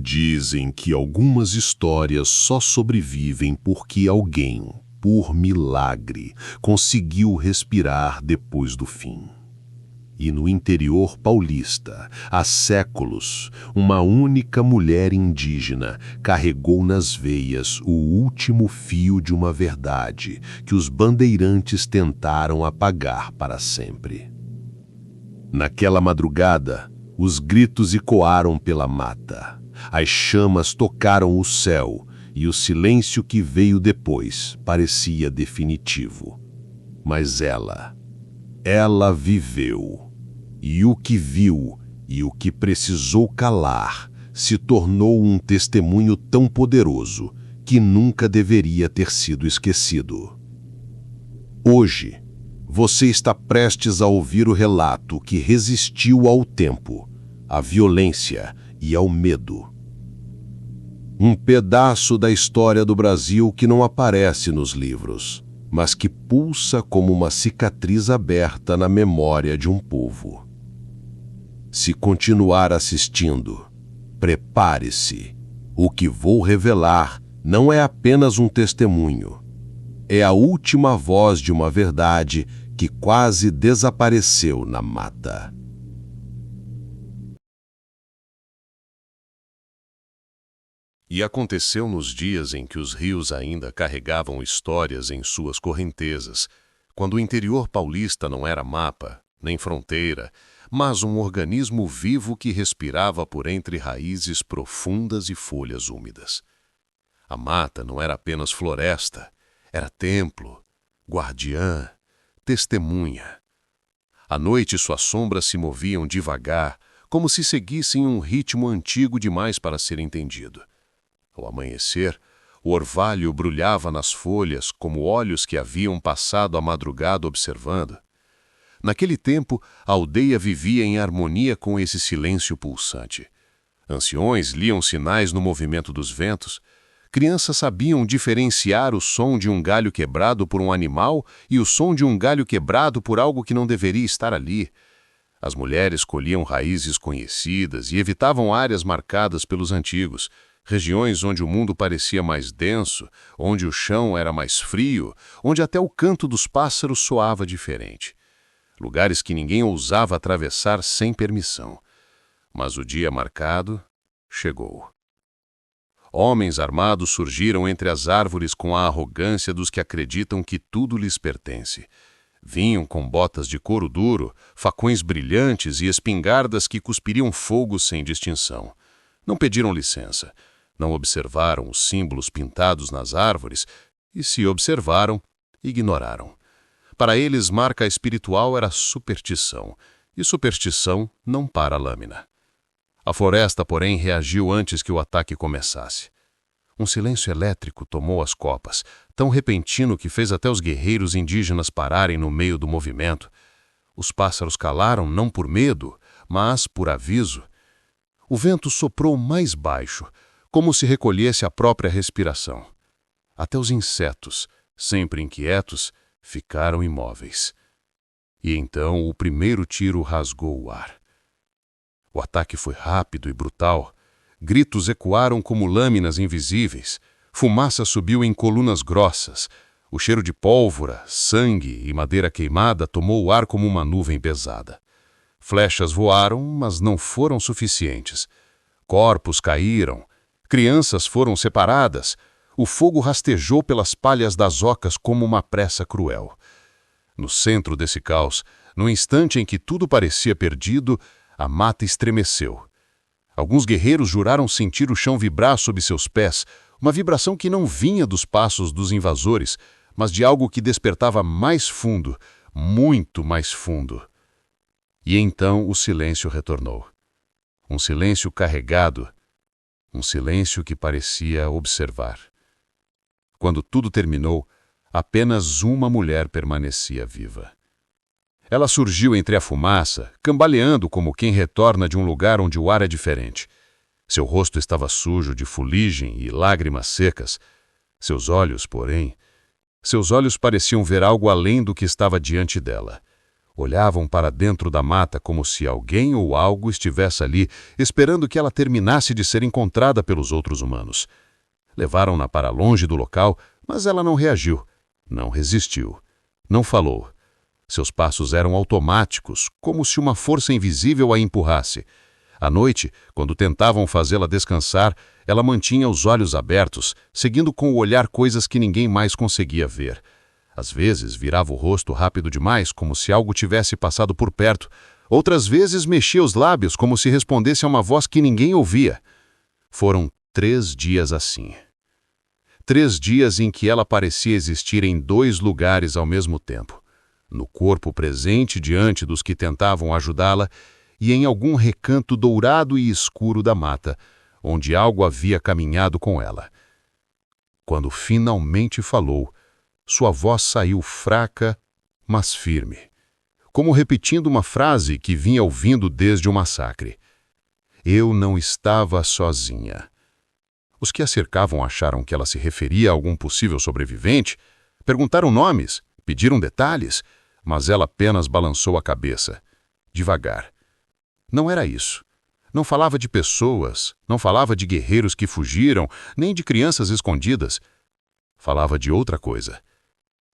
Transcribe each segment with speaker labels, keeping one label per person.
Speaker 1: Dizem que algumas histórias só sobrevivem porque alguém, por milagre, conseguiu respirar depois do fim. E no interior paulista, há séculos, uma única mulher indígena carregou nas veias o último fio de uma verdade que os bandeirantes tentaram apagar para sempre. Naquela madrugada, os gritos ecoaram pela mata, as chamas tocaram o céu e o silêncio que veio depois parecia definitivo. Mas ela viveu. E o que viu e o que precisou calar se tornou um testemunho tão poderoso que nunca deveria ter sido esquecido. Hoje, você está prestes a ouvir o relato que resistiu ao tempo, à violência e ao medo. Um pedaço da história do Brasil que não aparece nos livros, mas que pulsa como uma cicatriz aberta na memória de um povo. Se continuar assistindo, prepare-se. O que vou revelar não é apenas um testemunho. É a última voz de uma verdade que quase desapareceu na mata. E aconteceu nos dias em que os rios ainda carregavam histórias em suas correntezas, quando o interior paulista não era mapa, nem fronteira, mas um organismo vivo que respirava por entre raízes profundas e folhas úmidas. A mata não era apenas floresta, era templo, guardiã, testemunha. À noite suas sombras se moviam devagar, como se seguissem um ritmo antigo demais para ser entendido. Ao amanhecer, o orvalho brulhava nas folhas como olhos que haviam passado a madrugada observando. Naquele tempo, a aldeia vivia em harmonia com esse silêncio pulsante. Anciões liam sinais no movimento dos ventos. Crianças sabiam diferenciar o som de um galho quebrado por um animal e o som de um galho quebrado por algo que não deveria estar ali. As mulheres colhiam raízes conhecidas e evitavam áreas marcadas pelos antigos, regiões onde o mundo parecia mais denso, onde o chão era mais frio, onde até o canto dos pássaros soava diferente. Lugares que ninguém ousava atravessar sem permissão. Mas o dia marcado chegou. Homens armados surgiram entre as árvores com a arrogância dos que acreditam que tudo lhes pertence. Vinham com botas de couro duro, facões brilhantes e espingardas que cuspiriam fogo sem distinção. Não pediram licença, não observaram os símbolos pintados nas árvores e, se observaram, ignoraram. Para eles, marca espiritual era superstição, e superstição não para a lâmina. A floresta, porém, reagiu antes que o ataque começasse. Um silêncio elétrico tomou as copas, tão repentino que fez até os guerreiros indígenas pararem no meio do movimento. Os pássaros calaram não por medo, mas por aviso. O vento soprou mais baixo, como se recolhesse a própria respiração. Até os insetos, sempre inquietos, ficaram imóveis. E então o primeiro tiro rasgou o ar. O ataque foi rápido e brutal. Gritos ecoaram como lâminas invisíveis. Fumaça subiu em colunas grossas. O cheiro de pólvora, sangue e madeira queimada tomou o ar como uma nuvem pesada. Flechas voaram, mas não foram suficientes. Corpos caíram. Crianças foram separadas. O fogo rastejou pelas palhas das ocas como uma pressa cruel. No centro desse caos, no instante em que tudo parecia perdido, a mata estremeceu. Alguns guerreiros juraram sentir o chão vibrar sob seus pés, uma vibração que não vinha dos passos dos invasores, mas de algo que despertava mais fundo, muito mais fundo. E então o silêncio retornou. Um silêncio carregado, um silêncio que parecia observar. Quando tudo terminou, apenas uma mulher permanecia viva. Ela surgiu entre a fumaça, cambaleando como quem retorna de um lugar onde o ar é diferente. Seu rosto estava sujo de fuligem e lágrimas secas. Seus olhos, porém, pareciam ver algo além do que estava diante dela. Olhavam para dentro da mata como se alguém ou algo estivesse ali, esperando que ela terminasse de ser encontrada pelos outros humanos. Levaram-na para longe do local, mas ela não reagiu, não resistiu, não falou. Seus passos eram automáticos, como se uma força invisível a empurrasse. À noite, quando tentavam fazê-la descansar, ela mantinha os olhos abertos, seguindo com o olhar coisas que ninguém mais conseguia ver. Às vezes, virava o rosto rápido demais, como se algo tivesse passado por perto. Outras vezes, mexia os lábios, como se respondesse a uma voz que ninguém ouvia. Foram 3 dias assim. 3 dias em que ela parecia existir em 2 lugares ao mesmo tempo. No corpo presente diante dos que tentavam ajudá-la e em algum recanto dourado e escuro da mata, onde algo havia caminhado com ela. Quando finalmente falou, sua voz saiu fraca, mas firme, como repetindo uma frase que vinha ouvindo desde o massacre. Eu não estava sozinha. Os que a cercavam acharam que ela se referia a algum possível sobrevivente, perguntaram nomes, pediram detalhes, mas ela apenas balançou a cabeça, devagar. Não era isso. Não falava de pessoas, não falava de guerreiros que fugiram, nem de crianças escondidas. Falava de outra coisa.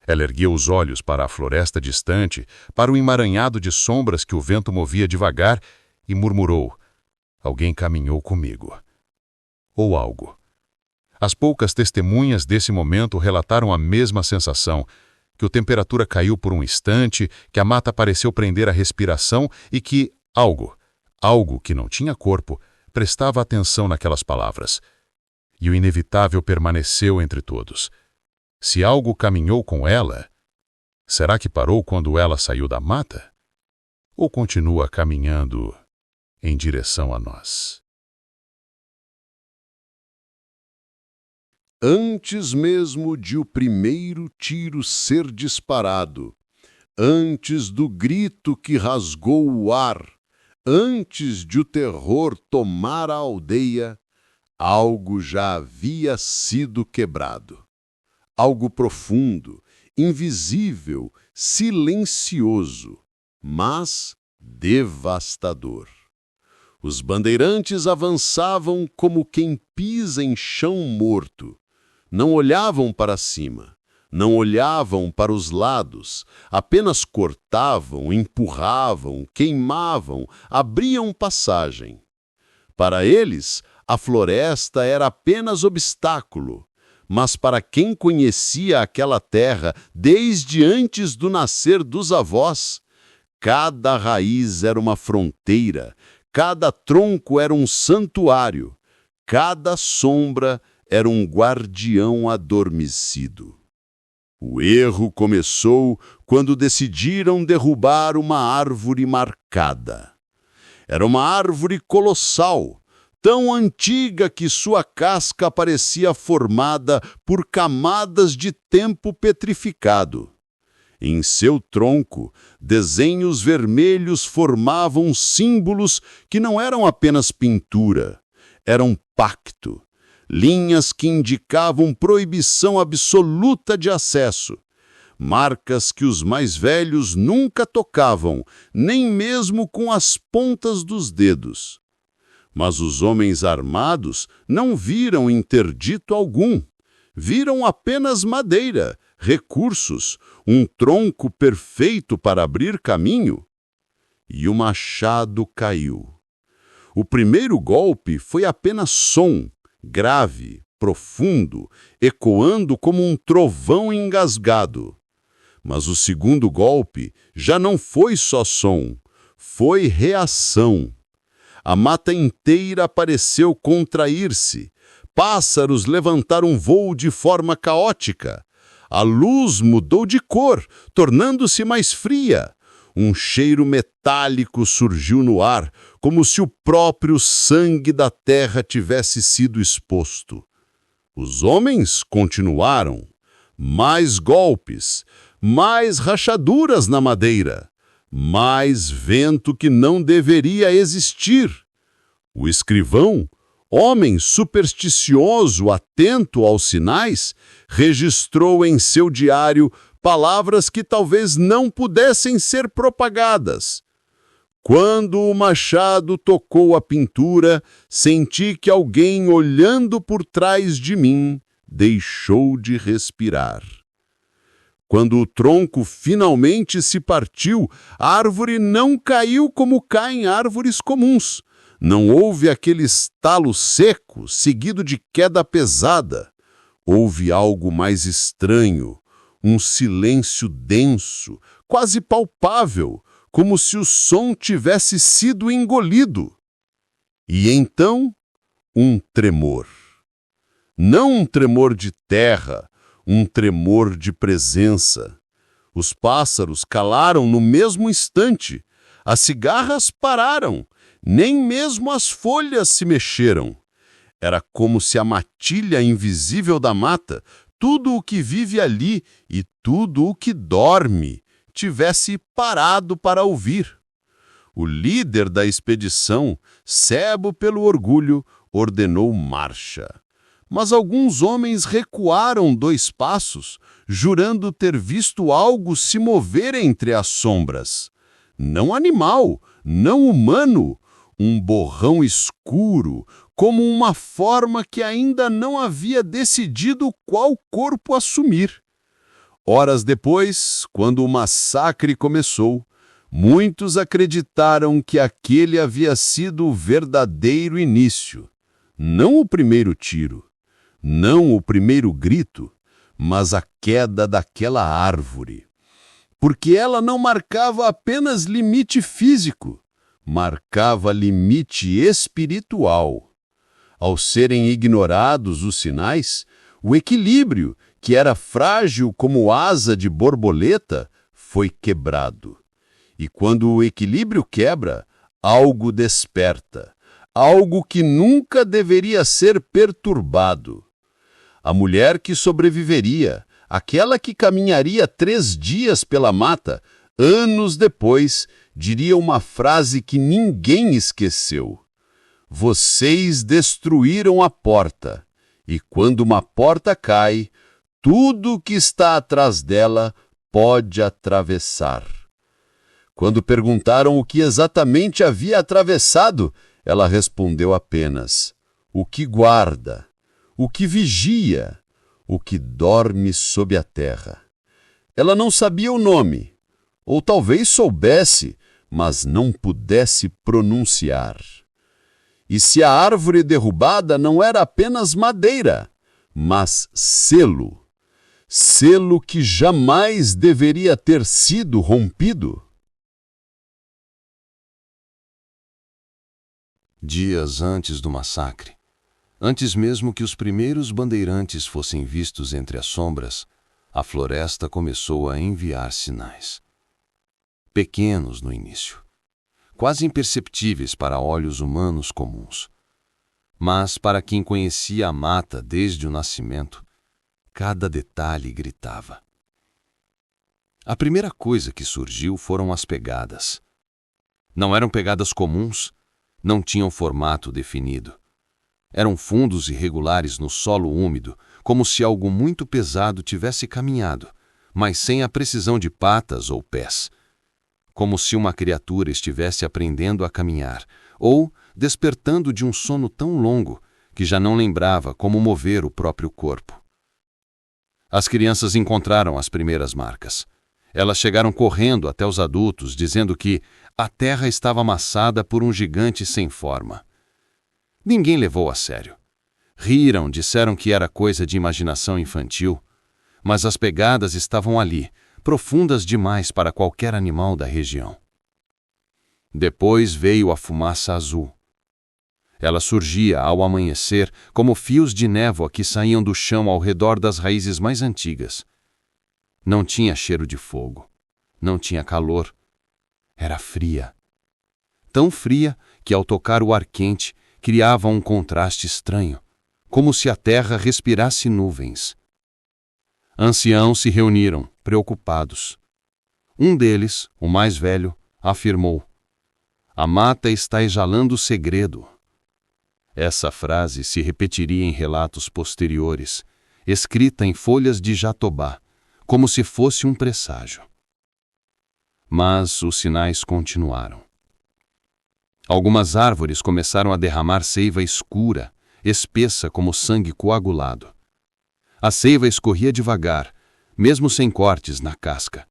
Speaker 1: Ela ergueu os olhos para a floresta distante, para o emaranhado de sombras que o vento movia devagar, e murmurou: alguém caminhou comigo. Ou algo. As poucas testemunhas desse momento relataram a mesma sensação, que a temperatura caiu por um instante, que a mata pareceu prender a respiração e que algo que não tinha corpo, prestava atenção naquelas palavras. E o inevitável permaneceu entre todos. Se algo caminhou com ela, será que parou quando ela saiu da mata? Ou continua caminhando em direção a nós?
Speaker 2: Antes mesmo de o primeiro tiro ser disparado, antes do grito que rasgou o ar, antes de o terror tomar a aldeia, algo já havia sido quebrado. Algo profundo, invisível, silencioso, mas devastador. Os bandeirantes avançavam como quem pisa em chão morto. Não olhavam para cima, não olhavam para os lados, apenas cortavam, empurravam, queimavam, abriam passagem. Para eles, a floresta era apenas obstáculo, mas para quem conhecia aquela terra desde antes do nascer dos avós, cada raiz era uma fronteira, cada tronco era um santuário, cada sombra era um guardião adormecido. O erro começou quando decidiram derrubar uma árvore marcada. Era uma árvore colossal, tão antiga que sua casca parecia formada por camadas de tempo petrificado. Em seu tronco, desenhos vermelhos formavam símbolos que não eram apenas pintura, eram pacto, linhas que indicavam proibição absoluta de acesso, marcas que os mais velhos nunca tocavam, nem mesmo com as pontas dos dedos. Mas os homens armados não viram interdito algum. Viram apenas madeira, recursos, um tronco perfeito para abrir caminho. E o machado caiu. O primeiro golpe foi apenas som, grave, profundo, ecoando como um trovão engasgado. Mas o segundo golpe já não foi só som, foi reação. A mata inteira pareceu contrair-se. Pássaros levantaram voo de forma caótica. A luz mudou de cor, tornando-se mais fria. Um cheiro metálico surgiu no ar, como se o próprio sangue da terra tivesse sido exposto. Os homens continuaram. Mais golpes, mais rachaduras na madeira, mais vento que não deveria existir. O escrivão, homem supersticioso, atento aos sinais, registrou em seu diário palavras que talvez não pudessem ser propagadas. Quando o machado tocou a pintura, senti que alguém olhando por trás de mim deixou de respirar. Quando o tronco finalmente se partiu, a árvore não caiu como caem árvores comuns. Não houve aquele estalo seco, seguido de queda pesada. Houve algo mais estranho, um silêncio denso, quase palpável, como se o som tivesse sido engolido. E então, um tremor. Não um tremor de terra, um tremor de presença. Os pássaros calaram no mesmo instante. As cigarras pararam. Nem mesmo as folhas se mexeram. Era como se a matilha invisível da mata, tudo o que vive ali e tudo o que dorme, tivesse parado para ouvir. O líder da expedição, cego pelo orgulho, ordenou marcha. Mas alguns homens recuaram 2 passos, jurando ter visto algo se mover entre as sombras. Não animal, não humano, um borrão escuro, como uma forma que ainda não havia decidido qual corpo assumir. Horas depois, quando o massacre começou, muitos acreditaram que aquele havia sido o verdadeiro início. Não o primeiro tiro, não o primeiro grito, mas a queda daquela árvore. Porque ela não marcava apenas limite físico, marcava limite espiritual. Ao serem ignorados os sinais, o equilíbrio, que era frágil como asa de borboleta, foi quebrado. E quando o equilíbrio quebra, algo desperta, algo que nunca deveria ser perturbado. A mulher que sobreviveria, aquela que caminharia 3 dias pela mata, anos depois, diria uma frase que ninguém esqueceu. Vocês destruíram a porta, e quando uma porta cai, tudo que está atrás dela pode atravessar. Quando perguntaram o que exatamente havia atravessado, ela respondeu apenas: o que guarda, o que vigia, o que dorme sob a terra. Ela não sabia o nome, ou talvez soubesse, mas não pudesse pronunciar. E se a árvore derrubada não era apenas madeira, mas selo, selo que jamais deveria ter sido rompido?
Speaker 1: Dias antes do massacre, antes mesmo que os primeiros bandeirantes fossem vistos entre as sombras, a floresta começou a enviar sinais. Pequenos no início, quase imperceptíveis para olhos humanos comuns. Mas para quem conhecia a mata desde o nascimento, cada detalhe gritava. A primeira coisa que surgiu foram as pegadas. Não eram pegadas comuns, não tinham formato definido. Eram fundos irregulares no solo úmido, como se algo muito pesado tivesse caminhado, mas sem a precisão de patas ou pés. Como se uma criatura estivesse aprendendo a caminhar, ou despertando de um sono tão longo que já não lembrava como mover o próprio corpo. As crianças encontraram as primeiras marcas. Elas chegaram correndo até os adultos, dizendo que a terra estava amassada por um gigante sem forma. Ninguém levou a sério. Riram, disseram que era coisa de imaginação infantil, mas as pegadas estavam ali, profundas demais para qualquer animal da região. Depois veio a fumaça azul. Ela surgia ao amanhecer como fios de névoa que saíam do chão ao redor das raízes mais antigas. Não tinha cheiro de fogo, não tinha calor. Era fria. Tão fria que ao tocar o ar quente criava um contraste estranho, como se a terra respirasse nuvens. Anciãos se reuniram, preocupados. Um deles, o mais velho, afirmou: "A mata está exalando segredo." Essa frase se repetiria em relatos posteriores, escrita em folhas de jatobá,
Speaker 3: como se fosse um presságio. Mas os sinais continuaram. Algumas árvores começaram a derramar seiva escura, espessa como sangue coagulado. A seiva escorria devagar, mesmo sem cortes na casca.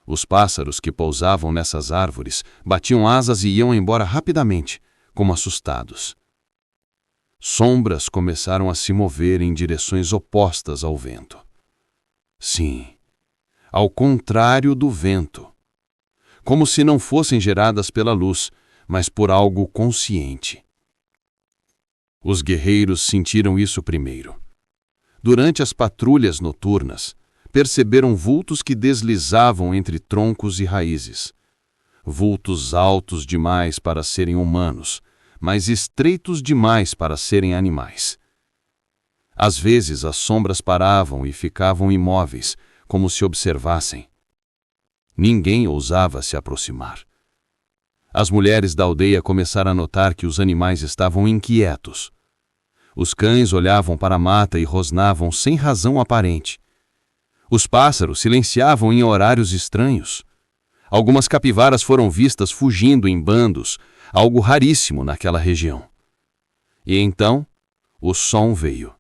Speaker 3: Os pássaros que pousavam nessas árvores batiam asas e iam embora rapidamente, como assustados. Sombras começaram a se mover em direções opostas ao vento. Sim, ao contrário do vento. Como se não fossem geradas pela luz, mas por algo consciente. Os guerreiros sentiram isso primeiro. Durante as patrulhas noturnas, perceberam vultos que deslizavam entre troncos e raízes. Vultos altos demais para serem humanos, mas estreitos demais para serem animais. Às vezes as sombras paravam e ficavam imóveis, como se observassem. Ninguém ousava se aproximar. As mulheres da aldeia começaram a notar que os animais estavam inquietos. Os cães olhavam para a mata e rosnavam sem razão aparente. Os pássaros silenciavam em horários estranhos. Algumas capivaras foram vistas fugindo em bandos, algo raríssimo naquela região. E então, o som veio.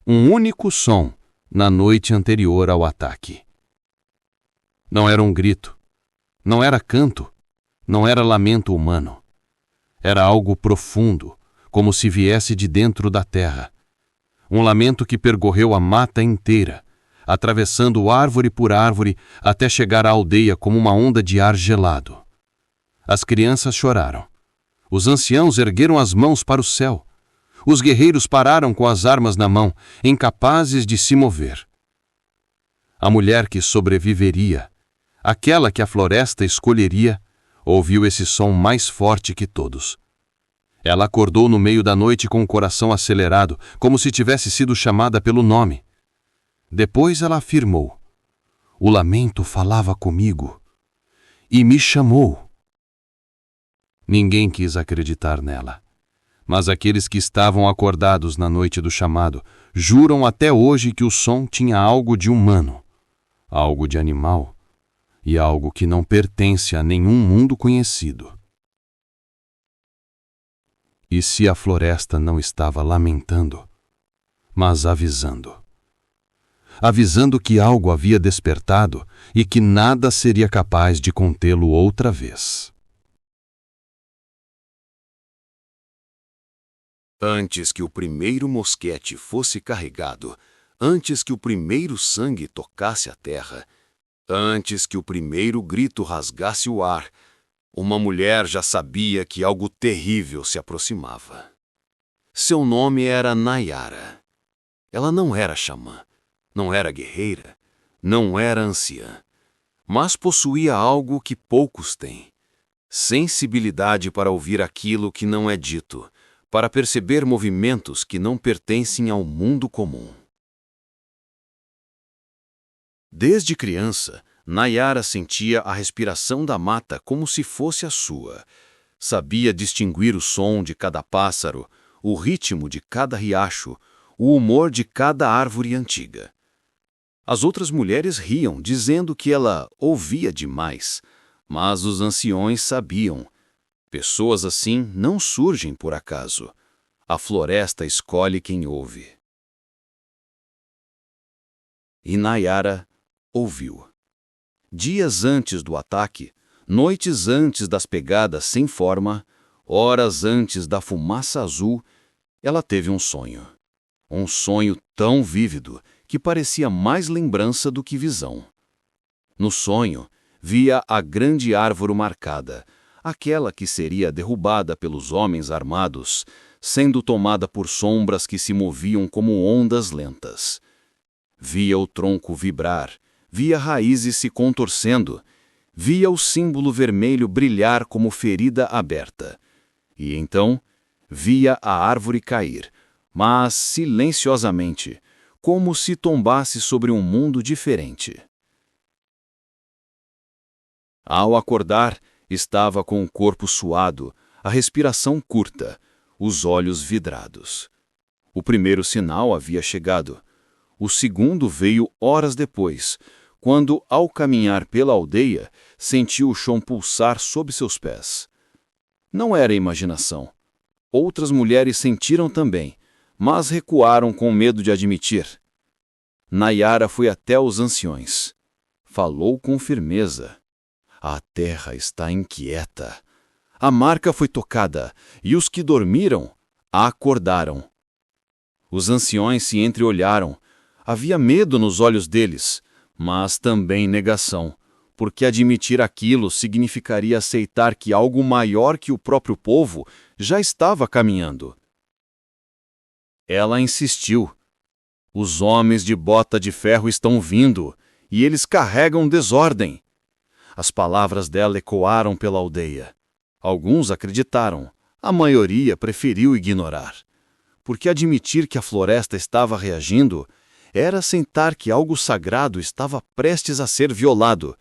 Speaker 3: Um único som na noite anterior ao ataque. Não era um grito, não era canto, não era lamento humano. Era algo profundo, como se viesse de dentro da terra. Um lamento que percorreu a mata inteira, atravessando árvore por árvore até chegar à aldeia como uma onda de ar gelado. As crianças choraram. Os anciãos ergueram as mãos para o céu. Os guerreiros pararam com as armas na mão, incapazes de se mover. A mulher que sobreviveria, aquela que a floresta escolheria, ouviu esse som mais forte que todos. Ela acordou no meio da noite com o coração acelerado, como se tivesse sido chamada pelo nome. Depois ela afirmou: "O lamento falava comigo e me chamou." Ninguém quis acreditar nela, mas aqueles que estavam acordados na noite do chamado juram até hoje que o som tinha algo de humano, algo de animal e algo que não pertence a nenhum mundo conhecido. E se a floresta não estava lamentando, mas avisando? Avisando que algo havia despertado e que nada seria capaz de contê-lo outra vez.
Speaker 1: Antes que o primeiro mosquete fosse carregado, antes que o primeiro sangue tocasse a terra, antes que o primeiro grito rasgasse o ar, uma mulher já sabia que algo terrível se aproximava. Seu nome era Nayara. Ela não era xamã, não era guerreira, não era anciã, mas possuía algo que poucos têm: sensibilidade para ouvir aquilo que não é dito, para perceber movimentos que não pertencem ao mundo comum. Desde criança, Nayara sentia a respiração da mata como se fosse a sua. Sabia distinguir o som de cada pássaro, o ritmo de cada riacho, o humor de cada árvore antiga. As outras mulheres riam, dizendo que ela ouvia demais, mas os anciões sabiam. Pessoas assim não surgem por acaso. A floresta escolhe quem ouve. E Nayara ouviu. Dias antes do ataque, noites antes das pegadas sem forma, horas antes da fumaça azul, ela teve um sonho. Um sonho tão vívido que parecia mais lembrança do que visão. No sonho, via a grande árvore marcada, aquela que seria derrubada pelos homens armados, sendo tomada por sombras que se moviam como ondas lentas. Via o tronco vibrar, via raízes se contorcendo, via o símbolo vermelho brilhar como ferida aberta. E então, via a árvore cair, mas silenciosamente, como se tombasse sobre um mundo diferente. Ao acordar, estava com o corpo suado, a respiração curta, os olhos vidrados. O primeiro sinal havia chegado.
Speaker 4: O segundo veio horas depois, quando, ao caminhar pela aldeia, sentiu o chão pulsar sob seus pés. Não era imaginação. Outras mulheres sentiram também, mas recuaram com medo de admitir. Nayara foi até os anciões. Falou com firmeza. A terra está inquieta. A marca foi tocada, e os que dormiram acordaram. Os anciões se entreolharam. Havia medo nos olhos deles, mas também negação, porque admitir aquilo significaria aceitar que algo maior que o próprio povo já estava caminhando. Ela insistiu. Os homens de bota de ferro estão vindo, e eles carregam desordem. As palavras dela ecoaram pela aldeia. Alguns acreditaram, a maioria preferiu ignorar. Porque admitir que a floresta estava reagindo era sentar que algo sagrado estava prestes a ser violado.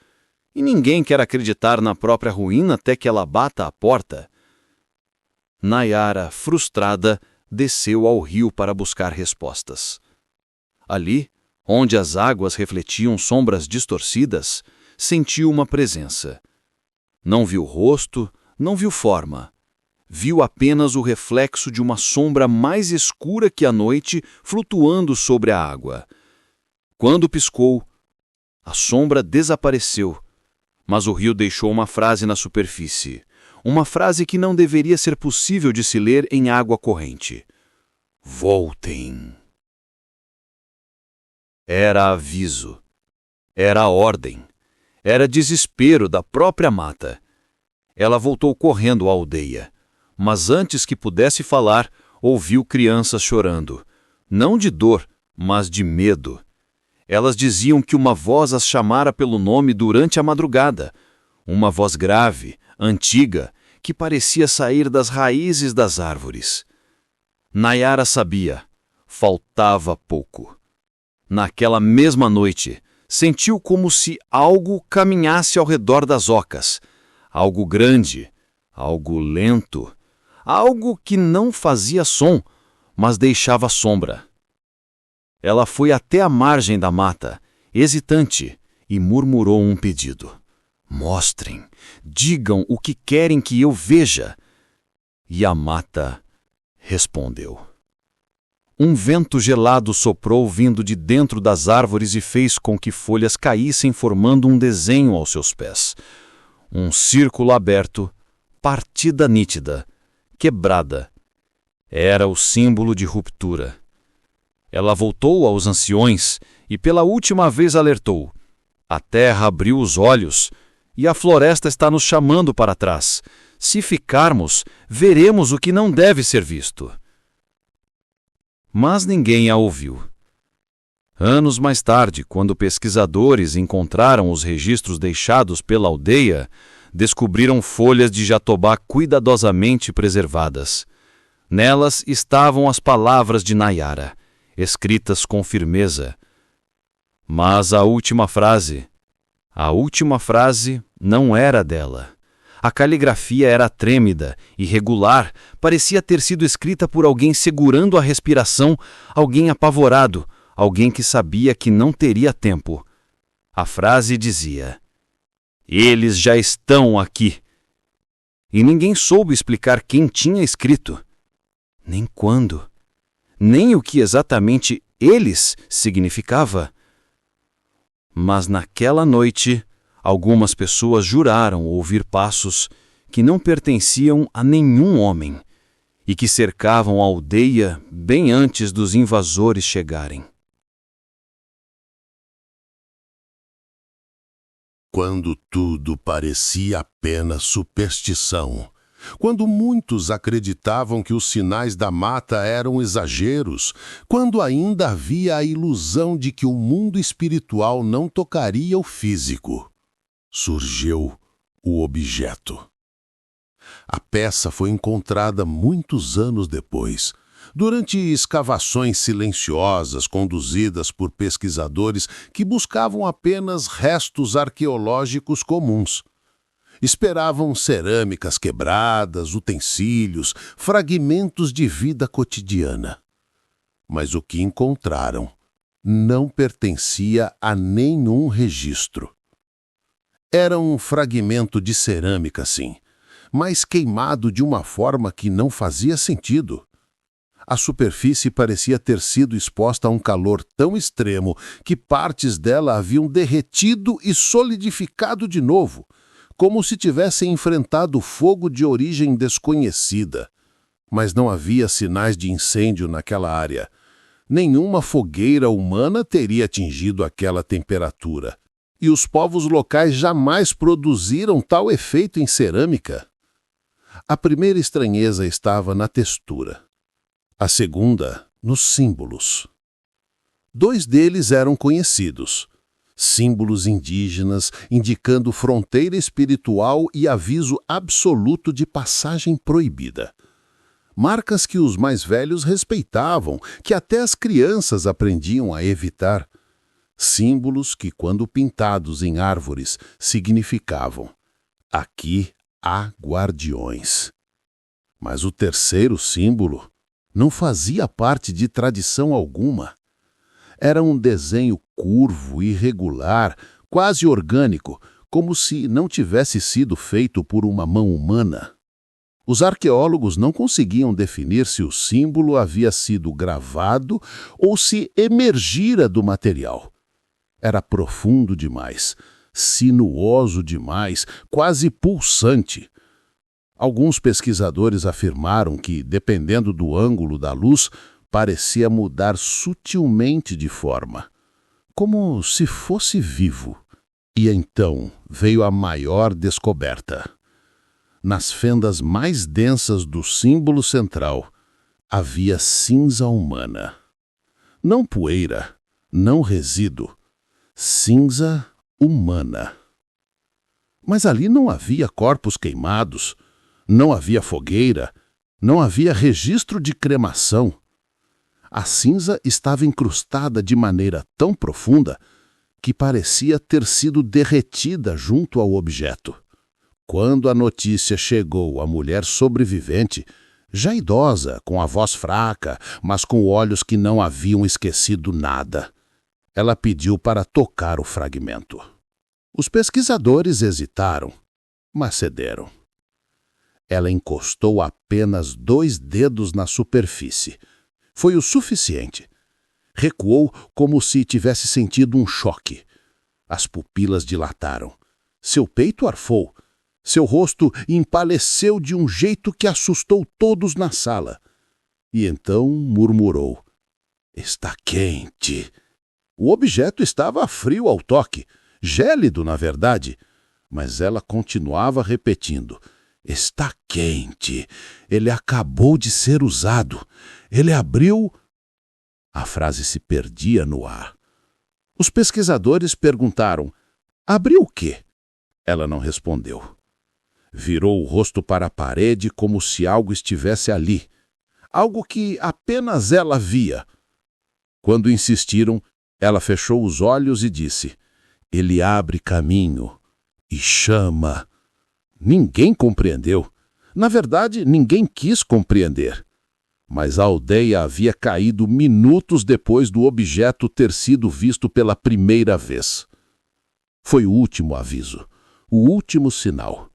Speaker 4: E ninguém quer acreditar na própria ruína até que ela bata a porta. Nayara, frustrada, desceu ao rio para buscar respostas. Ali, onde as águas refletiam sombras distorcidas, sentiu uma presença. Não viu rosto, não viu forma. Viu apenas o reflexo de uma sombra mais escura que a noite flutuando sobre a água. Quando piscou, a sombra desapareceu, mas o rio deixou uma frase na superfície, uma frase que não deveria ser possível de se ler em água corrente. Voltem. Era aviso, era ordem, era desespero da própria mata. Ela voltou correndo à aldeia, mas antes que pudesse falar, ouviu crianças chorando, não de dor, mas de medo. Elas diziam que uma voz as chamara pelo nome durante a madrugada, uma voz grave, antiga, que parecia sair das raízes das árvores. Nayara sabia, faltava pouco. Naquela mesma noite, sentiu como se algo caminhasse ao redor das ocas, algo grande, algo lento, algo que não fazia som, mas deixava sombra. Ela foi até a margem da mata, hesitante, e murmurou um pedido. Mostrem, digam o que querem que eu veja. E a mata respondeu. Um vento gelado soprou vindo de dentro das árvores e fez com que folhas caíssem formando um desenho aos seus pés. Um círculo aberto, partida nítida, quebrada. Era o símbolo de ruptura. Ela voltou aos anciões e pela última vez alertou. A terra abriu os olhos e a floresta está nos chamando para trás. Se ficarmos, veremos o que não deve ser visto. Mas ninguém a ouviu. Anos mais tarde, quando pesquisadores encontraram os registros deixados pela aldeia, descobriram folhas de jatobá cuidadosamente preservadas. Nelas estavam as palavras de Nayara, escritas com firmeza. Mas a última frase não era dela. A caligrafia era trêmida, irregular, parecia ter sido escrita por alguém segurando a respiração, alguém apavorado, alguém que sabia que não teria tempo. A frase dizia: "Eles já estão aqui." E ninguém soube explicar quem tinha escrito, nem quando, nem o que exatamente eles significava. Mas naquela noite, algumas pessoas juraram ouvir passos que não pertenciam a nenhum homem e que cercavam a aldeia bem antes dos invasores chegarem.
Speaker 2: Quando tudo parecia apenas superstição, quando muitos acreditavam que os sinais da mata eram exageros, quando ainda havia a ilusão de que o mundo espiritual não tocaria o físico, surgiu o objeto. A peça foi encontrada muitos anos depois, durante escavações silenciosas conduzidas por pesquisadores que buscavam apenas restos arqueológicos comuns. Esperavam cerâmicas quebradas, utensílios, fragmentos de vida cotidiana. Mas o que encontraram não pertencia a nenhum registro. Era um fragmento de cerâmica, sim, mas queimado de uma forma que não fazia sentido. A superfície parecia ter sido exposta a um calor tão extremo que partes dela haviam derretido e solidificado de novo, como se tivessem enfrentado fogo de origem desconhecida. Mas não havia sinais de incêndio naquela área. Nenhuma fogueira humana teria atingido aquela temperatura. E os povos locais jamais produziram tal efeito em cerâmica. A primeira estranheza estava na textura. A segunda, nos símbolos. 2 deles eram conhecidos. Símbolos indígenas indicando fronteira espiritual e aviso absoluto de passagem proibida. Marcas que os mais velhos respeitavam, que até as crianças aprendiam a evitar. Símbolos que, quando pintados em árvores, significavam: aqui há guardiões. Mas o terceiro símbolo não fazia parte de tradição alguma. Era um desenho curvo, irregular, quase orgânico, como se não tivesse sido feito por uma mão humana. Os arqueólogos não conseguiam definir se o símbolo havia sido gravado ou se emergira do material. Era profundo demais, sinuoso demais, quase pulsante. Alguns pesquisadores afirmaram que, dependendo do ângulo da luz, parecia mudar sutilmente de forma, como se fosse vivo. E então veio a maior descoberta. Nas fendas mais densas do símbolo central, havia cinza humana. Não poeira, não resíduo, cinza humana. Mas ali não havia corpos queimados, não havia fogueira, não havia registro de cremação. A cinza estava incrustada de maneira tão profunda que parecia ter sido derretida junto ao objeto. Quando a notícia chegou à mulher sobrevivente, já idosa, com a voz fraca, mas com olhos que não haviam esquecido nada, ela pediu para tocar o fragmento. Os pesquisadores hesitaram, mas cederam. Ela encostou apenas 2 dedos na superfície. Foi o suficiente. Recuou como se tivesse sentido um choque. As pupilas dilataram. Seu peito arfou. Seu rosto empalideceu de um jeito que assustou todos na sala. E então murmurou: "Está quente." O objeto estava frio ao toque, gélido, na verdade, mas ela continuava repetindo: "Está quente. Ele acabou de ser usado. Ele abriu..." A frase se perdia no ar. Os pesquisadores perguntaram: "Abriu o quê?" Ela não respondeu. Virou o rosto para a parede como se algo estivesse ali, algo que apenas ela via. Quando insistiram, ela fechou os olhos e disse: "Ele abre caminho e chama." Ninguém compreendeu. Na verdade, ninguém quis compreender. Mas a aldeia havia caído minutos depois do objeto ter sido visto pela primeira vez. Foi o último aviso, o último sinal,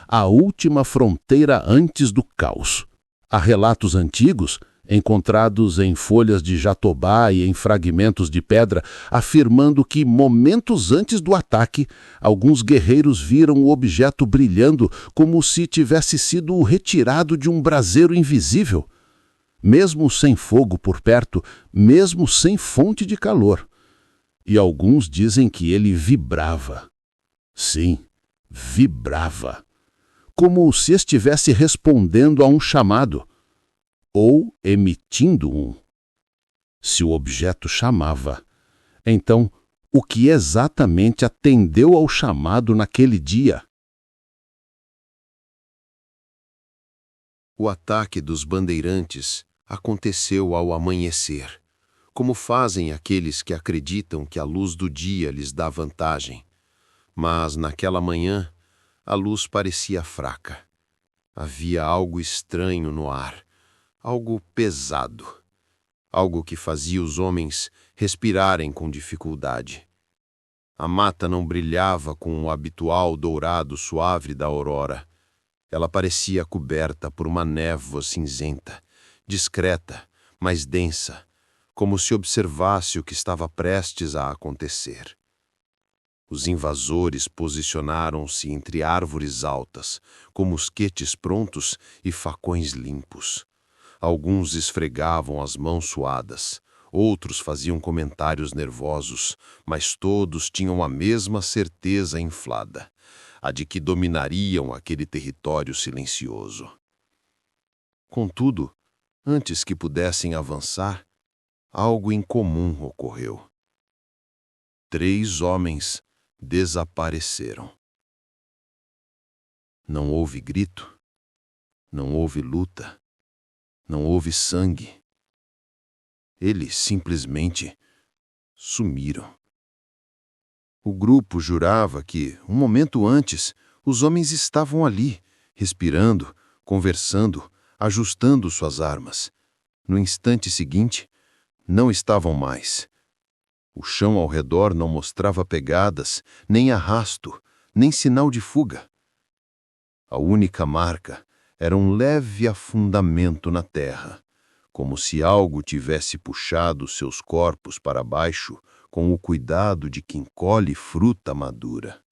Speaker 2: a última fronteira antes do caos. Há relatos antigos, encontrados em folhas de jatobá e em fragmentos de pedra, afirmando que, momentos antes do ataque, alguns guerreiros viram o objeto brilhando como se tivesse sido retirado de um braseiro invisível. Mesmo sem fogo por perto, mesmo sem fonte de calor. E alguns dizem que ele vibrava. Sim, vibrava. Como se estivesse respondendo a um chamado, ou emitindo um. Se o objeto chamava, então o que exatamente atendeu ao chamado naquele dia?
Speaker 1: O ataque dos bandeirantes aconteceu ao amanhecer, como fazem aqueles que acreditam que a luz do dia lhes dá vantagem. Mas naquela manhã, a luz parecia fraca. Havia algo estranho no ar, algo pesado.
Speaker 2: algo que fazia os homens respirarem com dificuldade. A mata não brilhava com o habitual dourado suave da aurora. Ela parecia coberta por uma névoa cinzenta, discreta, mas densa, como se observasse o que estava prestes a acontecer. Os invasores posicionaram-se entre árvores altas, com mosquetes prontos e facões limpos. Alguns esfregavam as mãos suadas, outros faziam comentários nervosos, mas todos tinham a mesma certeza inflada, a de que dominariam aquele território silencioso. Contudo, antes que pudessem avançar, algo incomum ocorreu. 3 homens desapareceram. Não houve grito, não houve luta, não houve sangue. Eles simplesmente sumiram. O grupo jurava que, um momento antes, os homens estavam ali, respirando, conversando, ajustando suas armas. No instante seguinte, não estavam mais. O chão ao redor não mostrava pegadas, nem arrasto, nem sinal de fuga. A única marca era um leve afundamento na terra, como se algo tivesse puxado seus corpos para baixo com o cuidado de quem colhe fruta madura.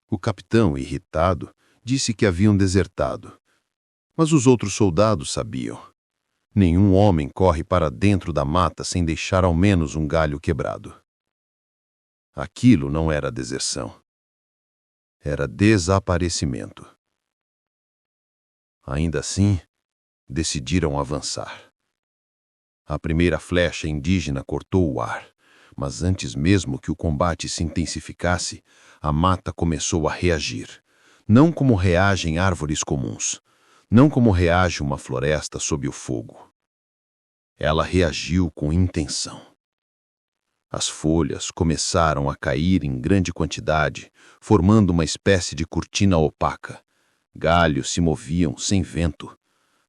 Speaker 2: O capitão, irritado, disse que haviam desertado, mas os outros soldados sabiam. Nenhum homem corre para dentro da mata sem deixar ao menos um galho quebrado. Aquilo não era deserção. Era desaparecimento. Ainda assim, decidiram avançar. A primeira flecha indígena cortou o ar, mas antes mesmo que o combate se intensificasse, a mata começou a reagir. Não como reagem árvores comuns, não como reage uma floresta sob o fogo. Ela reagiu com intenção. As folhas começaram a cair em grande quantidade, formando uma espécie de cortina opaca. Galhos se moviam sem vento.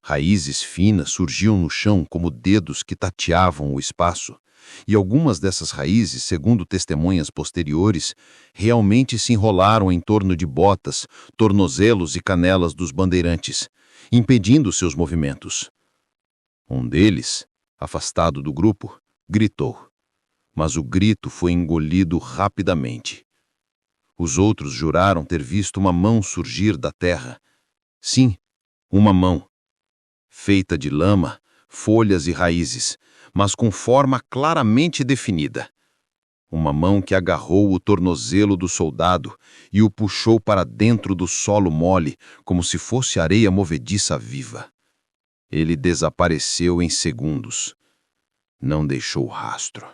Speaker 2: Raízes finas surgiam no chão como dedos que tateavam o espaço, e algumas dessas raízes, segundo testemunhas posteriores, realmente se enrolaram em torno de botas, tornozelos e canelas dos bandeirantes, impedindo seus movimentos. Um deles, afastado do grupo, gritou, mas o grito foi engolido rapidamente. Os outros juraram ter visto uma mão surgir da terra. Sim, uma mão, feita de lama, folhas e raízes, mas com forma claramente definida. Uma mão que agarrou o tornozelo do soldado e o puxou para dentro do solo mole, como se fosse areia movediça viva. Ele desapareceu em segundos. Não deixou rastro.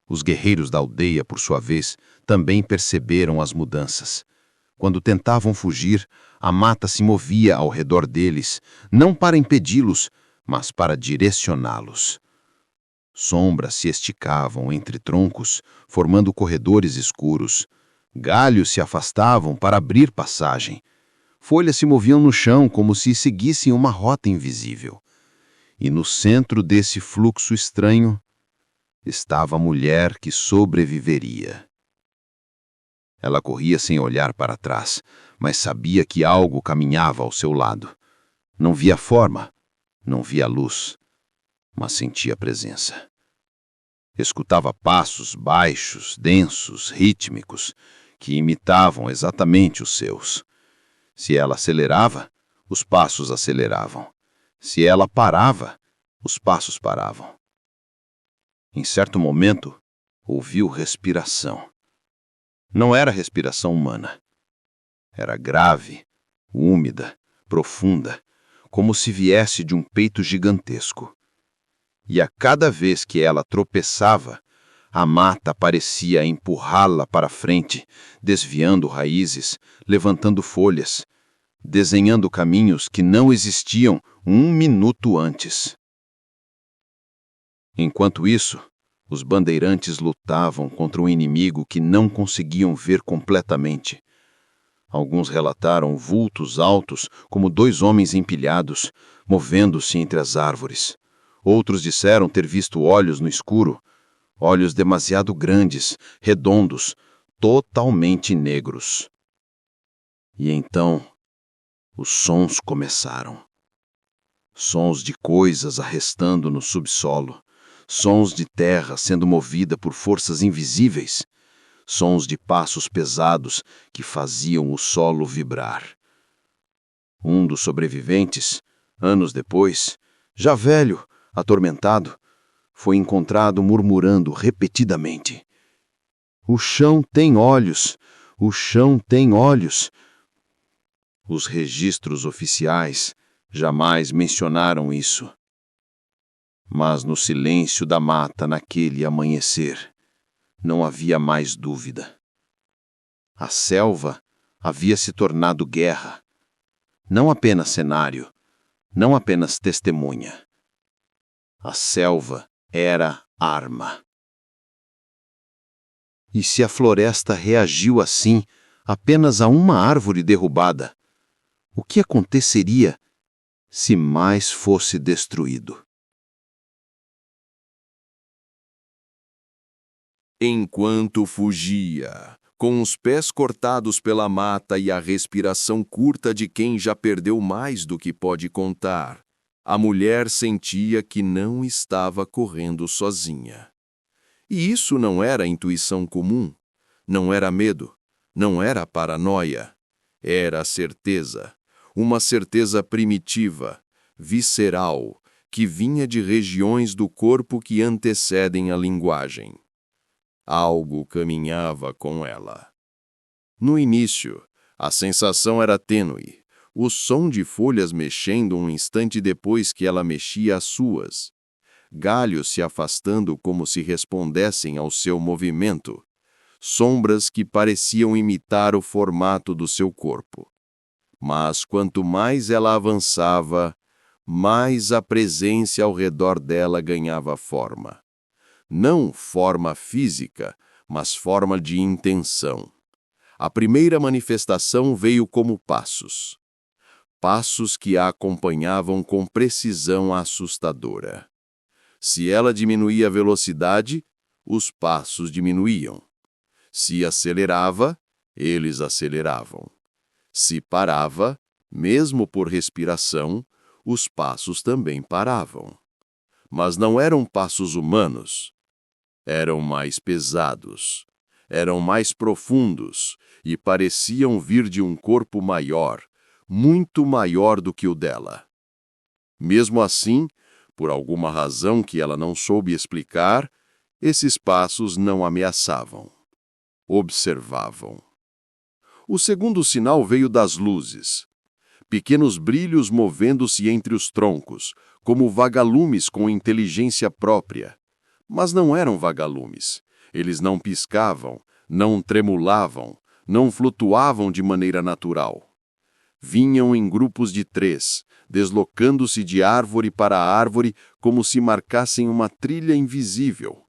Speaker 2: Os guerreiros da aldeia, por sua vez, também perceberam as mudanças. Quando tentavam fugir, a mata se movia ao redor deles, não para impedi-los, mas para direcioná-los. Sombras se esticavam entre troncos, formando corredores escuros. Galhos se afastavam para abrir passagem. Folhas se moviam no chão como se seguissem uma rota invisível. E no centro desse fluxo estranho estava a mulher que sobreviveria. Ela corria sem olhar para trás, mas sabia que algo caminhava ao seu lado. Não via forma, não via luz, mas sentia presença. Escutava passos baixos, densos, rítmicos, que imitavam exatamente os seus. Se ela acelerava, os passos aceleravam. Se ela parava, os passos paravam. Em certo momento, ouviu respiração. Não era respiração humana. Era grave, úmida, profunda, como se viesse de um peito gigantesco. E a cada vez que ela tropeçava, a mata parecia empurrá-la para frente, desviando raízes, levantando folhas, desenhando caminhos que não existiam 1 minuto antes. Enquanto isso, os bandeirantes lutavam contra um inimigo que não conseguiam ver completamente.
Speaker 4: Alguns relataram vultos altos como 2 homens empilhados, movendo-se entre as árvores. Outros disseram ter visto olhos no escuro, olhos demasiado grandes, redondos, totalmente negros. E então, os sons começaram. Sons de coisas arrestando no subsolo, sons de terra sendo movida por forças invisíveis, sons de passos pesados que faziam o solo vibrar. Um dos sobreviventes, anos depois, já velho, atormentado, foi encontrado murmurando repetidamente: "O chão tem olhos! O chão tem olhos!" Os registros oficiais jamais mencionaram isso. Mas no silêncio da mata naquele amanhecer, não havia mais dúvida. A selva havia se tornado guerra, não apenas cenário, não apenas testemunha. A selva era arma. E se a floresta reagiu assim apenas a uma árvore derrubada, o que aconteceria se mais fosse destruído?
Speaker 1: Enquanto fugia, com os pés cortados pela mata e a respiração curta de quem já perdeu mais do que pode contar, a mulher sentia que não estava correndo sozinha. E isso não era intuição comum, não era medo, não era paranoia, era a certeza, uma certeza primitiva, visceral, que vinha de regiões do corpo que antecedem a linguagem. Algo caminhava com ela. No início, a sensação era tênue, o som de folhas mexendo um instante depois que ela mexia as suas. Galhos se afastando como se respondessem ao seu movimento. Sombras que pareciam imitar o formato do seu corpo. Mas quanto mais ela avançava, mais a presença ao redor dela ganhava forma. Não forma física, mas forma de intenção. A primeira manifestação veio como passos. Passos que a acompanhavam com precisão assustadora. Se ela diminuía a velocidade, os passos diminuíam. Se acelerava, eles aceleravam. Se parava, mesmo por respiração, os passos também paravam. Mas não eram passos humanos. Eram mais pesados, eram mais profundos e pareciam vir de um corpo maior, muito maior do que o dela. Mesmo assim, por alguma razão que ela não soube explicar, esses passos não ameaçavam. Observavam. O segundo sinal veio das luzes. Pequenos brilhos movendo-se entre os troncos, como vagalumes com inteligência própria. Mas não eram vagalumes. Eles não piscavam, não tremulavam, não flutuavam de maneira natural. Vinham em grupos de 3, deslocando-se de árvore para árvore como se marcassem uma trilha invisível.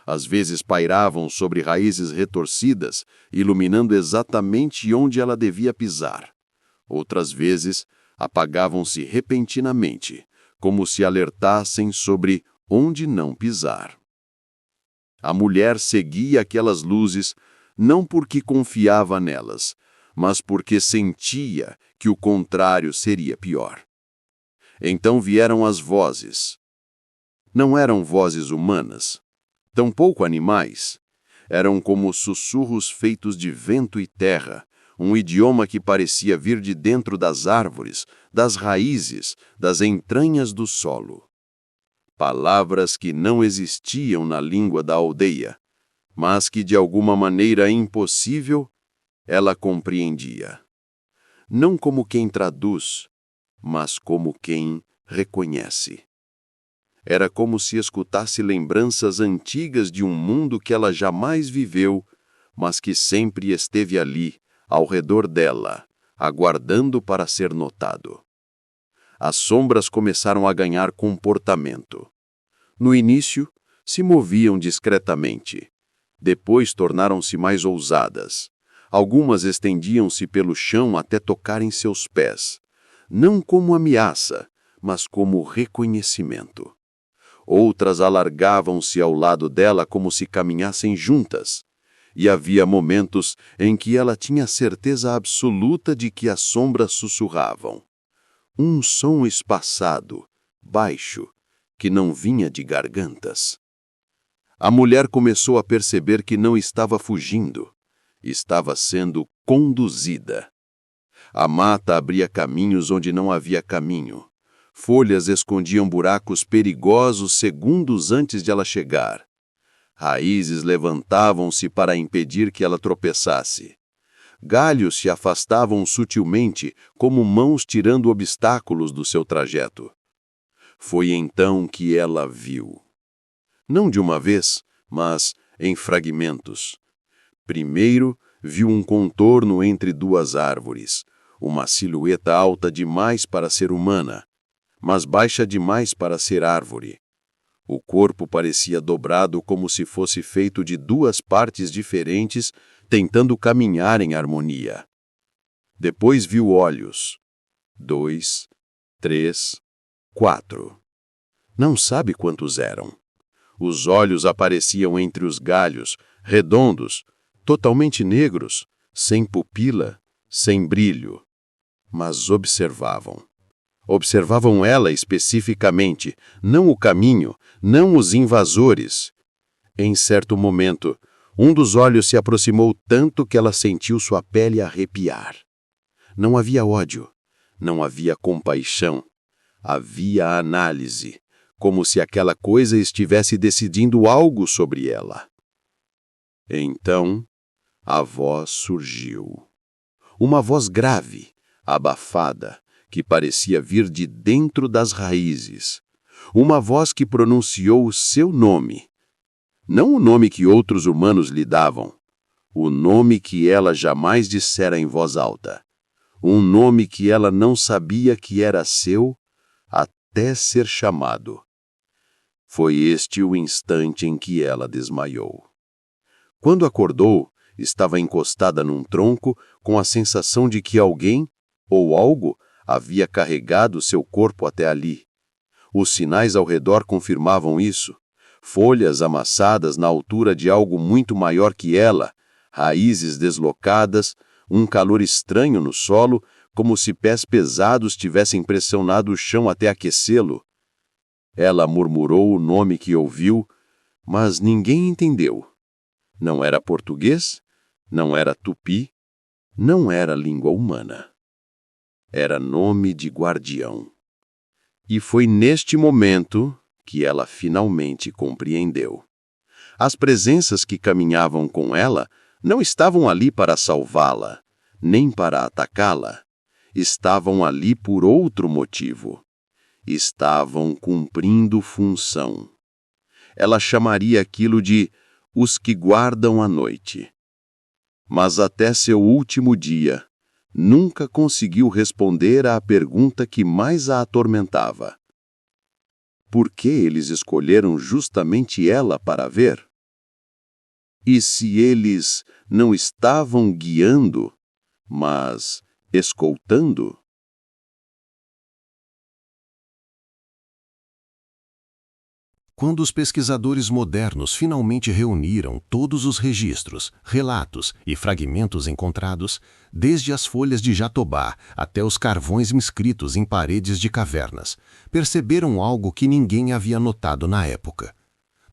Speaker 1: Às vezes pairavam sobre raízes retorcidas, iluminando exatamente onde ela devia pisar. Outras vezes, apagavam-se repentinamente, como se alertassem sobre onde não pisar. A mulher seguia aquelas luzes não porque confiava nelas, mas porque sentia que o contrário seria pior. Então vieram as vozes. Não eram vozes humanas, tampouco animais. Eram como sussurros feitos de vento e terra, um idioma que parecia vir de dentro das árvores, das raízes, das entranhas do solo. Palavras que não existiam na língua da aldeia, mas que de alguma maneira impossível ela compreendia. Não como quem traduz, mas como quem reconhece. Era como se escutasse lembranças antigas de um mundo que ela jamais viveu, mas que sempre esteve ali, ao redor dela, aguardando para ser notado. As sombras começaram a ganhar comportamento. No início, se moviam discretamente. Depois tornaram-se mais ousadas.
Speaker 2: Algumas estendiam-se pelo chão até tocarem seus pés, não como ameaça, mas como reconhecimento. Outras alargavam-se ao lado dela como se caminhassem juntas, e havia momentos em que ela tinha certeza absoluta de que as sombras sussurravam. Um som espaçado, baixo, que não vinha de gargantas. A mulher começou a perceber que não estava fugindo, estava sendo conduzida. A mata abria caminhos onde não havia caminho. Folhas escondiam buracos perigosos segundos antes de ela chegar. Raízes levantavam-se para impedir que ela tropeçasse. Galhos se afastavam sutilmente, como mãos tirando obstáculos do seu trajeto. Foi então que ela viu. Não de uma vez, mas em fragmentos. Primeiro, viu um contorno entre duas árvores, uma silhueta alta demais para ser humana, mas baixa demais para ser árvore. O corpo parecia dobrado como se fosse feito de duas partes diferentes, tentando caminhar em harmonia. Depois viu olhos. 2, 3, 4. Não sabe quantos eram. Os olhos apareciam entre os galhos, redondos, totalmente negros, sem pupila, sem brilho. Mas observavam. Observavam ela especificamente, não o caminho, não os invasores. Em certo momento, um dos olhos se aproximou tanto que ela sentiu sua pele arrepiar. Não havia ódio, não havia compaixão, havia análise, como se aquela coisa estivesse decidindo algo sobre ela. Então, a voz surgiu. Uma voz grave, abafada, que parecia vir de dentro das raízes. Uma voz que pronunciou o seu nome. Não o nome que outros humanos lhe davam. O nome que ela jamais dissera em voz alta. Um nome que ela não sabia que era seu até ser chamado. Foi este o instante em que ela desmaiou. Quando acordou, estava encostada num tronco com a sensação de que alguém, ou algo, havia carregado seu corpo até ali. Os sinais ao redor confirmavam isso. Folhas amassadas na altura de algo muito maior que ela, raízes deslocadas, um calor estranho no solo, como se pés pesados tivessem pressionado o chão até aquecê-lo. Ela murmurou o nome que ouviu, mas ninguém entendeu. Não era português, não era tupi, não era língua humana. Era nome de guardião. E foi neste momento que ela finalmente compreendeu. As presenças que caminhavam com ela não estavam ali para salvá-la, nem para atacá-la. Estavam ali por outro motivo. Estavam cumprindo função. Ela chamaria aquilo de os que guardam a noite. Mas até seu último dia, nunca conseguiu responder à pergunta que mais a atormentava. Por que eles escolheram justamente ela para ver? E se eles não estavam guiando, mas escoltando?
Speaker 1: Quando os pesquisadores modernos finalmente reuniram todos os registros, relatos e fragmentos encontrados, desde as folhas de jatobá até os carvões inscritos em paredes de cavernas, perceberam algo que ninguém havia notado na época.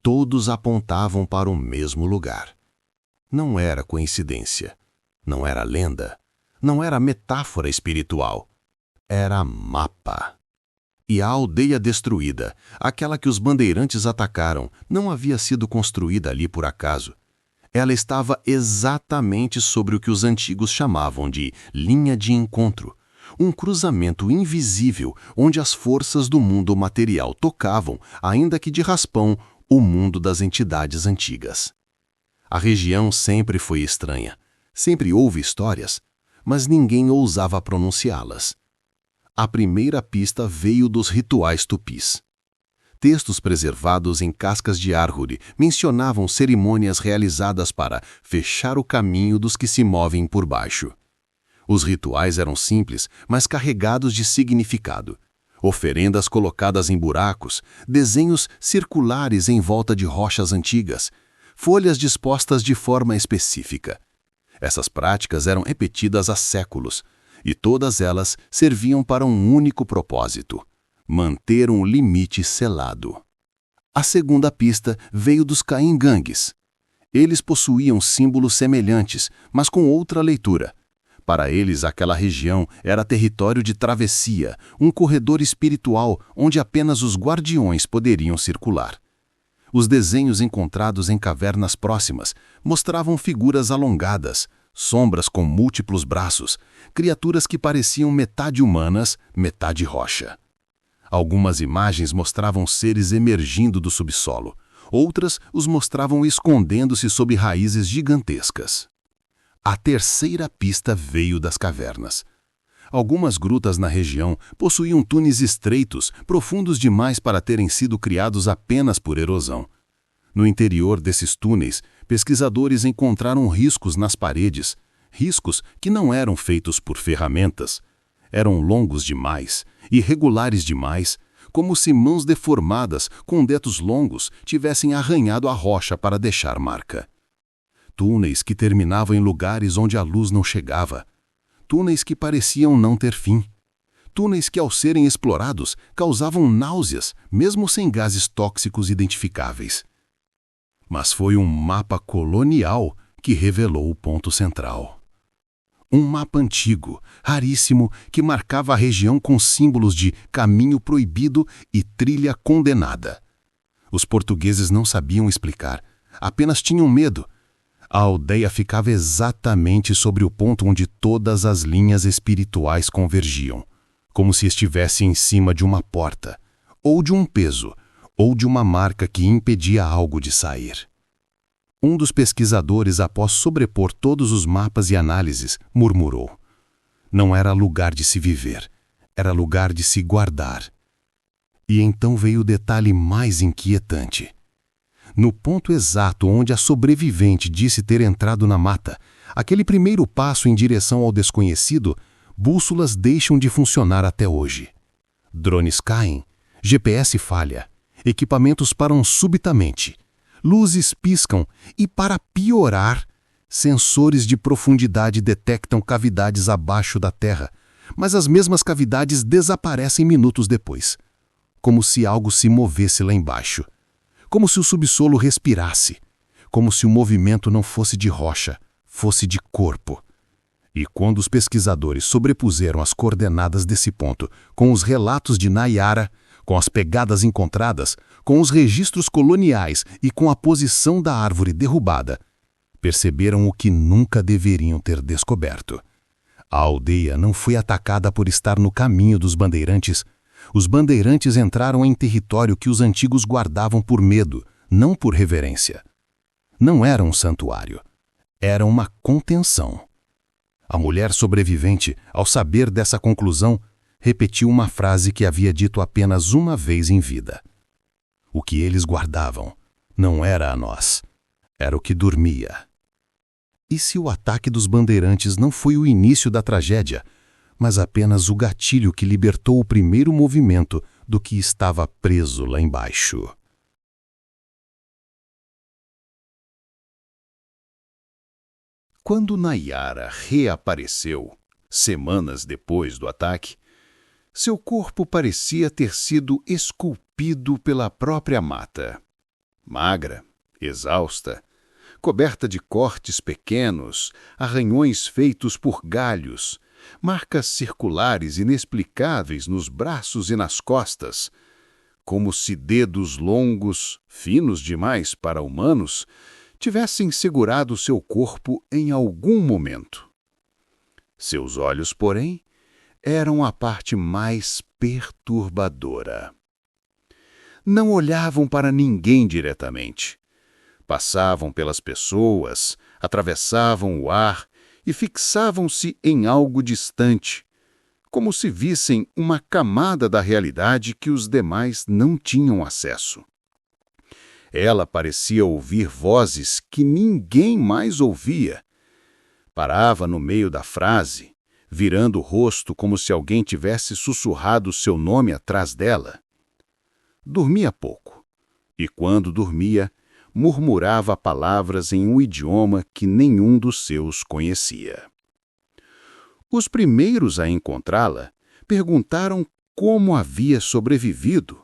Speaker 1: Todos apontavam para o mesmo lugar. Não era coincidência, não era lenda, não era metáfora espiritual. Era mapa. E a aldeia destruída, aquela que os bandeirantes atacaram, não havia sido construída ali por acaso. Ela estava exatamente sobre o que os antigos chamavam de linha de encontro, um cruzamento invisível onde as forças do mundo material tocavam, ainda que de raspão, o mundo das entidades antigas. A região sempre foi estranha, sempre houve histórias, mas ninguém ousava pronunciá-las. A primeira pista veio dos rituais tupis.
Speaker 3: Textos preservados em cascas de árvore mencionavam cerimônias realizadas para fechar o caminho dos que se movem por baixo. Os rituais eram simples, mas carregados de significado. Oferendas colocadas em buracos, desenhos circulares em volta de rochas antigas, folhas dispostas de forma específica. Essas práticas eram repetidas há séculos, e todas elas serviam para um único propósito: manter um limite selado. A segunda pista veio dos Caingangues. Eles possuíam símbolos semelhantes, mas com outra leitura. Para eles, aquela região era território de travessia, um corredor espiritual onde apenas os guardiões poderiam circular. Os desenhos encontrados em cavernas próximas mostravam figuras alongadas, sombras com múltiplos braços, criaturas que pareciam metade humanas, metade rocha. Algumas imagens mostravam seres emergindo do subsolo, outras os mostravam escondendo-se sob raízes gigantescas. A terceira pista veio das cavernas. Algumas grutas na região possuíam túneis estreitos, profundos demais para terem sido criados apenas por erosão. No interior desses túneis, pesquisadores encontraram riscos nas paredes, riscos que não eram feitos por ferramentas. Eram longos demais, irregulares demais, como se mãos deformadas, com dedos longos, tivessem arranhado a rocha para deixar marca. Túneis que terminavam em lugares onde a luz não chegava. Túneis que pareciam não ter fim. Túneis que, ao serem explorados, causavam náuseas, mesmo sem gases tóxicos identificáveis. Mas foi um mapa colonial que revelou o ponto central. Um mapa antigo, raríssimo, que marcava a região com símbolos de caminho proibido e trilha condenada. Os portugueses não sabiam explicar, apenas tinham medo. A aldeia ficava exatamente sobre o ponto onde todas as linhas espirituais convergiam, como se estivesse em cima de uma porta, ou de um peso, ou de uma marca que impedia algo de sair. Um dos pesquisadores, após sobrepor todos os mapas e análises, murmurou: não era lugar de se viver, era lugar de se guardar. E então veio o detalhe mais inquietante. No ponto exato onde a sobrevivente disse ter entrado na mata, aquele primeiro passo em direção ao desconhecido, bússolas deixam de funcionar até hoje. Drones caem, GPS falha, equipamentos param subitamente, luzes piscam e, para piorar, sensores de profundidade detectam cavidades abaixo da terra, mas as mesmas cavidades desaparecem minutos depois, como se algo se movesse lá embaixo. Como se o subsolo respirasse, como se o movimento não fosse de rocha, fosse de corpo. E quando os pesquisadores sobrepuseram as coordenadas desse ponto com os relatos de Nayara, com as pegadas encontradas, com os registros coloniais e com a posição da árvore derrubada, perceberam o que nunca deveriam ter descoberto. A aldeia não foi atacada por estar no caminho dos bandeirantes. Os bandeirantes entraram em território que os antigos guardavam por medo, não por reverência. Não era um santuário, era uma contenção. A mulher sobrevivente, ao saber dessa conclusão, repetiu uma frase que havia dito apenas uma vez em vida. O que eles guardavam não era a nós, era o que dormia. E se o ataque dos bandeirantes não foi o início da tragédia, mas apenas o gatilho que libertou o primeiro movimento do que estava preso lá embaixo? Quando Nayara reapareceu, semanas depois do ataque, seu corpo parecia ter sido esculpido pela própria mata. Magra, exausta, coberta de cortes pequenos, arranhões feitos por galhos, marcas circulares inexplicáveis nos braços e nas costas, como se dedos longos, finos demais para humanos, tivessem segurado seu corpo em algum momento. Seus olhos, porém, eram a parte mais perturbadora. Não olhavam para ninguém diretamente. Passavam pelas pessoas, atravessavam o ar e fixavam-se em algo distante,
Speaker 2: como se vissem uma camada da realidade que os demais não tinham acesso. Ela parecia ouvir vozes que ninguém mais ouvia. Parava no meio da frase, virando o rosto como se alguém tivesse sussurrado seu nome atrás dela. Dormia pouco, e quando dormia, murmurava palavras em um idioma que nenhum dos seus conhecia. Os primeiros a encontrá-la perguntaram como havia sobrevivido.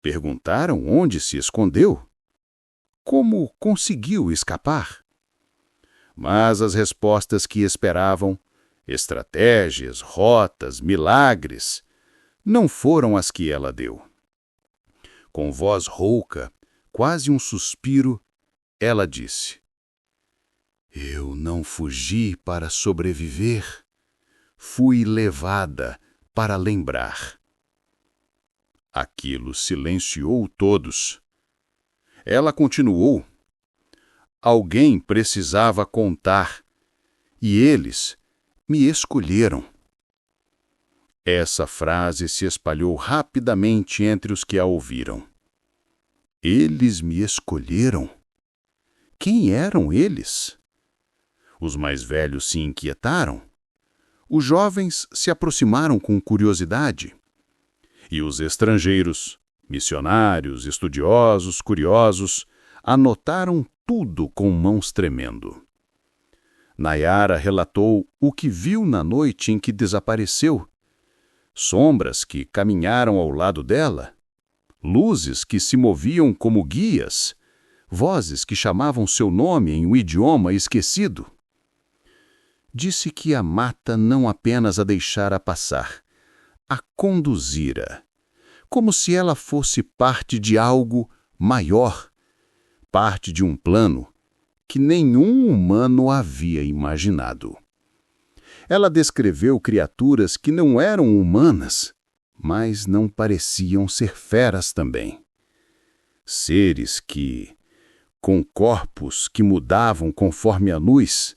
Speaker 2: Perguntaram onde se escondeu. Como conseguiu escapar? Mas as respostas que esperavam, estratégias, rotas, milagres, não foram as que ela deu. Com voz rouca, quase um suspiro, ela disse: "Eu não fugi para sobreviver. Fui levada para lembrar." Aquilo silenciou todos. Ela continuou: "Alguém precisava contar, e eles me escolheram." Essa frase se espalhou rapidamente entre os que a ouviram. Eles me escolheram? Quem eram eles? Os mais velhos se inquietaram. Os jovens se aproximaram com curiosidade. E os estrangeiros, missionários, estudiosos, curiosos, anotaram tudo com mãos tremendo. Nayara relatou o que viu na noite em que desapareceu. Sombras que caminharam ao lado dela, luzes que se moviam como guias, vozes que chamavam seu nome em um idioma esquecido. Disse que a mata não apenas a deixara passar, a conduzira, como se ela fosse parte de algo maior, parte de um plano que nenhum humano havia imaginado. Ela descreveu criaturas que não eram humanas, mas não pareciam ser feras também. Seres que, com corpos que mudavam conforme a luz,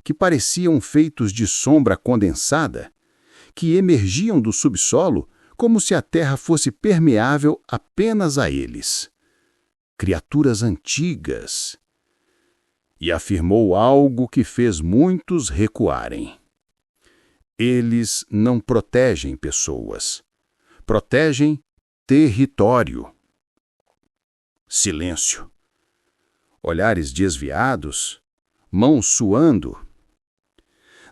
Speaker 2: que pareciam feitos de sombra condensada, que emergiam do subsolo como se a terra fosse permeável apenas a eles. Criaturas antigas. E afirmou algo que fez muitos recuarem. Eles não protegem pessoas. Protegem território. Silêncio. Olhares desviados, mãos suando.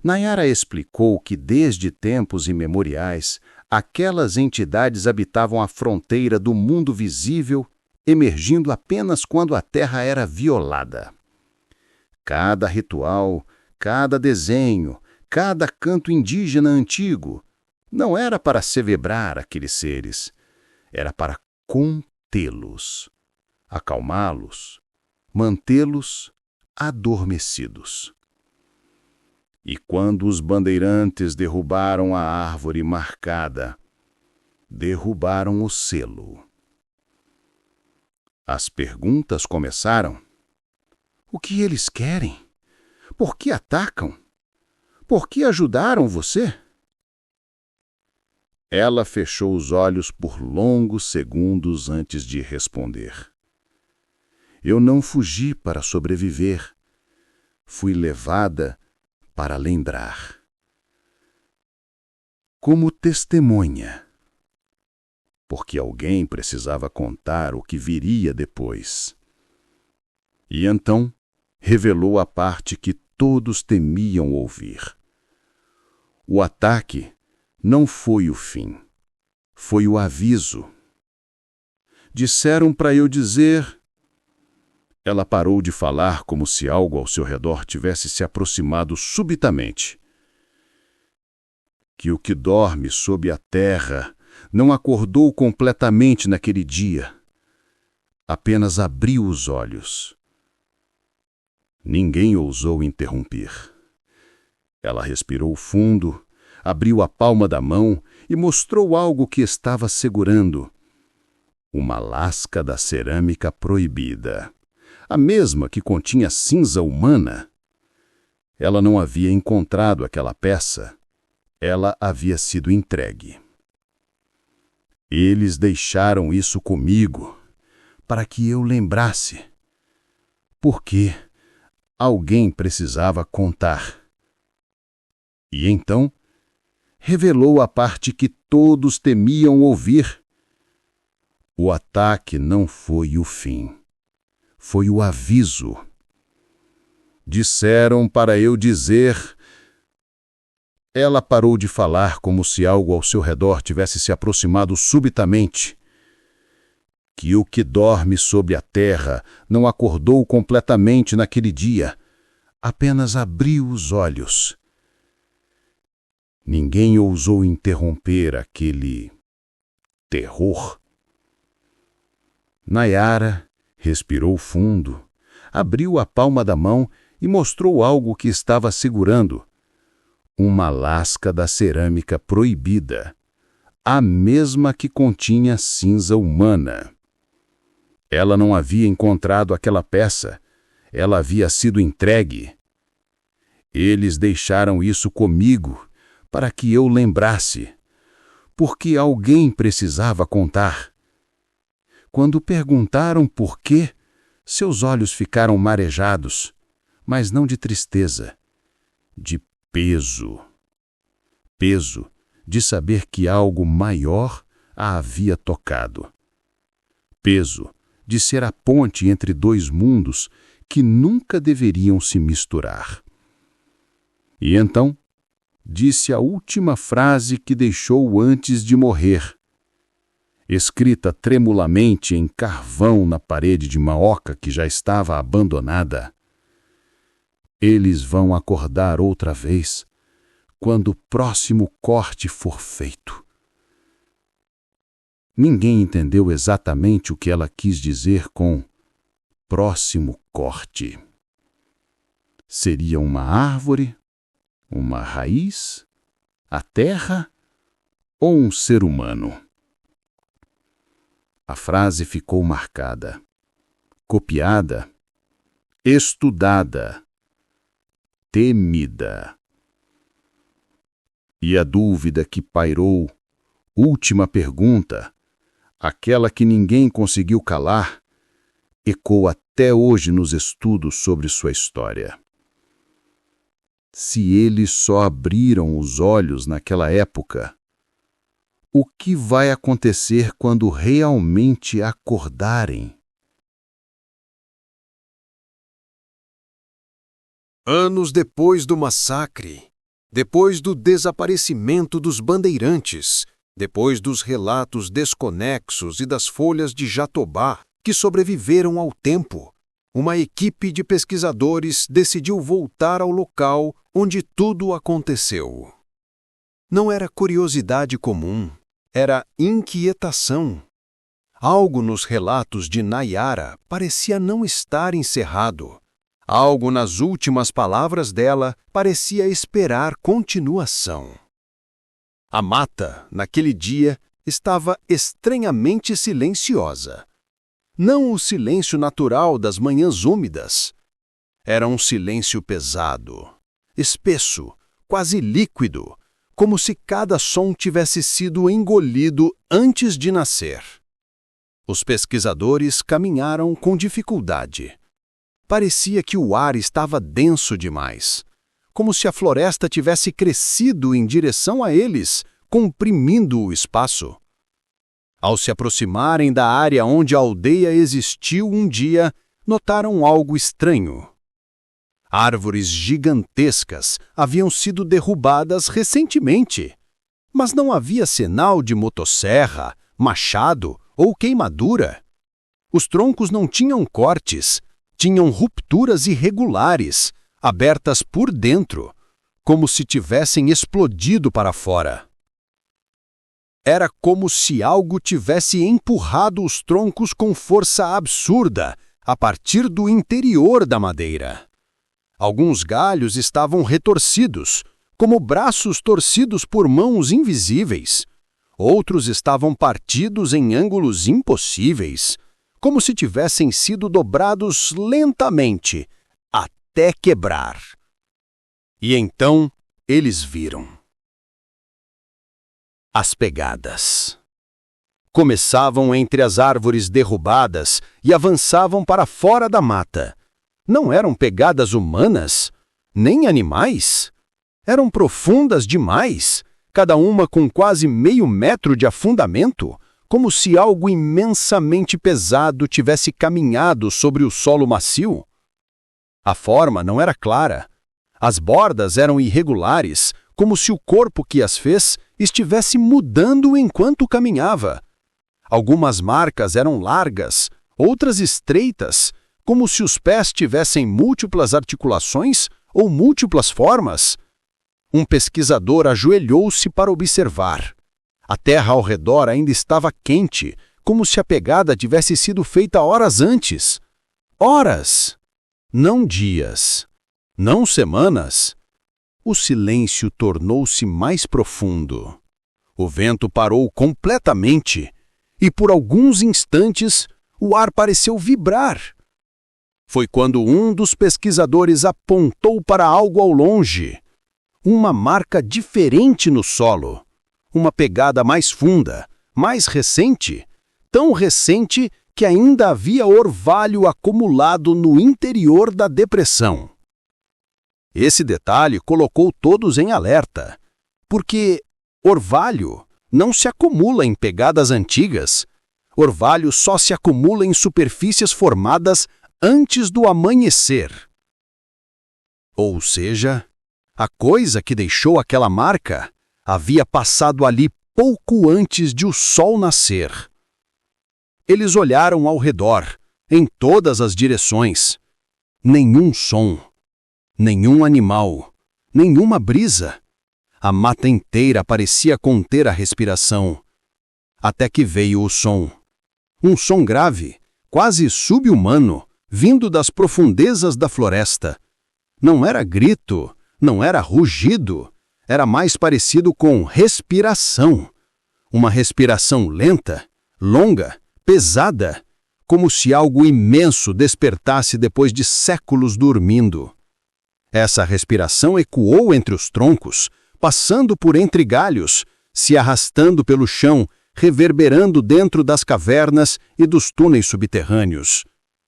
Speaker 2: Nayara explicou que desde tempos imemoriais, aquelas entidades habitavam a fronteira do mundo visível, emergindo apenas quando a terra era violada. Cada ritual, cada desenho, cada canto indígena antigo não era para celebrar aqueles seres, era para contê-los, acalmá-los, mantê-los adormecidos. E quando os bandeirantes derrubaram a árvore marcada, derrubaram o selo. As perguntas começaram. O que eles querem? Por que atacam? Por que ajudaram você? Ela fechou os olhos por longos segundos antes de responder. Eu não fugi para sobreviver. Fui levada para lembrar. Como testemunha. Porque alguém precisava contar o que viria depois. E então revelou a parte que todos temiam ouvir. O ataque não foi o fim, foi o aviso. Disseram para eu dizer... Ela parou de falar como se algo ao seu redor tivesse se aproximado subitamente. Que o que dorme sob a terra não acordou completamente naquele dia. Apenas abriu os olhos. Ninguém ousou interromper. Ela respirou fundo, abriu a palma da mão e mostrou algo que estava segurando. Uma lasca da cerâmica proibida. A mesma que continha cinza humana. Ela não havia encontrado aquela peça ela havia sido entregue. Eles deixaram isso comigo para que eu lembrasse, porque alguém precisava contar. E então revelou a parte que todos temiam ouvir. O ataque não foi o fim, foi o aviso. Disseram para eu dizer... Ela parou de falar como se algo ao seu redor tivesse se aproximado subitamente. Que o que dorme sobre a terra não acordou completamente naquele dia, apenas abriu os olhos. Ninguém ousou interromper aquele terror. Nayara respirou fundo, abriu a palma da mão e mostrou algo que estava segurando. Uma lasca da cerâmica proibida, a mesma que continha cinza humana. Ela não havia encontrado aquela peça, ela havia sido entregue. Eles deixaram isso comigo para que eu lembrasse, porque alguém precisava contar. Quando perguntaram por quê, seus olhos ficaram marejados, mas não de tristeza, de peso. Peso de saber que algo maior a havia tocado. Peso de ser a ponte entre dois mundos que nunca deveriam se misturar. E então, disse a última frase que deixou antes de morrer, escrita tremulamente em carvão na parede de uma oca que já estava abandonada. Eles vão acordar outra vez, quando o próximo corte for feito. Ninguém entendeu exatamente o que ela quis dizer com próximo corte. Seria uma árvore, uma raiz, a terra ou um ser humano? A frase ficou marcada, copiada, estudada, temida. E a dúvida que pairou, última pergunta, aquela que ninguém conseguiu calar, ecoa até hoje nos estudos sobre sua história. Se eles só abriram os olhos naquela época, o que vai acontecer quando realmente acordarem?
Speaker 5: Anos depois do massacre, depois do desaparecimento dos bandeirantes, depois dos relatos desconexos e das folhas de Jatobá que sobreviveram ao tempo, uma equipe de pesquisadores decidiu voltar ao local onde tudo aconteceu. Não era curiosidade comum, era inquietação. Algo nos relatos de Nayara parecia não estar encerrado. Algo nas últimas palavras dela parecia esperar continuação. A mata, naquele dia, estava estranhamente silenciosa. Não o silêncio natural das manhãs úmidas. Era um silêncio pesado, espesso, quase líquido, como se cada som tivesse sido engolido antes de nascer. Os pesquisadores caminharam com dificuldade. Parecia que o ar estava denso demais, como se a floresta tivesse crescido em direção a eles, comprimindo o espaço. Ao se aproximarem da área onde a aldeia existiu um dia, notaram algo estranho. Árvores gigantescas haviam sido derrubadas recentemente, mas não havia sinal de motosserra, machado ou queimadura. Os troncos não tinham cortes, tinham rupturas irregulares, abertas por dentro, como se tivessem explodido para fora. Era como se algo tivesse empurrado os troncos com força absurda a partir do interior da madeira. Alguns galhos estavam retorcidos, como braços torcidos por mãos invisíveis. Outros estavam partidos em ângulos impossíveis, como se tivessem sido dobrados lentamente, até quebrar. E então eles viram. As pegadas. Começavam entre as árvores derrubadas e avançavam para fora da mata. Não eram pegadas humanas, nem animais. Eram profundas demais, cada uma com quase meio metro de afundamento, como se algo imensamente pesado tivesse caminhado sobre o solo macio. A forma não era clara. As bordas eram irregulares, como se o corpo que as fez estivesse mudando enquanto caminhava. Algumas marcas eram largas, outras estreitas, como se os pés tivessem múltiplas articulações ou múltiplas formas. Um pesquisador ajoelhou-se para observar. A terra ao redor ainda estava quente, como se a pegada tivesse sido feita horas antes. Horas! Não dias. Não semanas. O silêncio tornou-se mais profundo. O vento parou completamente e, por alguns instantes, o ar pareceu vibrar. Foi quando um dos pesquisadores apontou para algo ao longe. Uma marca diferente no solo. Uma pegada mais funda, mais recente. Tão recente que ainda havia orvalho acumulado no interior da depressão. Esse detalhe colocou todos em alerta, porque orvalho não se acumula em pegadas antigas. Orvalho só se acumula em superfícies formadas antes do amanhecer. Ou seja, a coisa que deixou aquela marca havia passado ali pouco antes de o sol nascer. Eles olharam ao redor, em todas as direções. Nenhum som, nenhum animal, nenhuma brisa. A mata inteira parecia conter a respiração. Até que veio o som. Um som grave, quase subhumano, vindo das profundezas da floresta. Não era grito, não era rugido, era mais parecido com respiração. Uma respiração lenta, longa, pesada, como se algo imenso despertasse depois de séculos dormindo. Essa respiração ecoou entre os troncos, passando por entre galhos, se arrastando pelo chão, reverberando dentro das cavernas e dos túneis subterrâneos.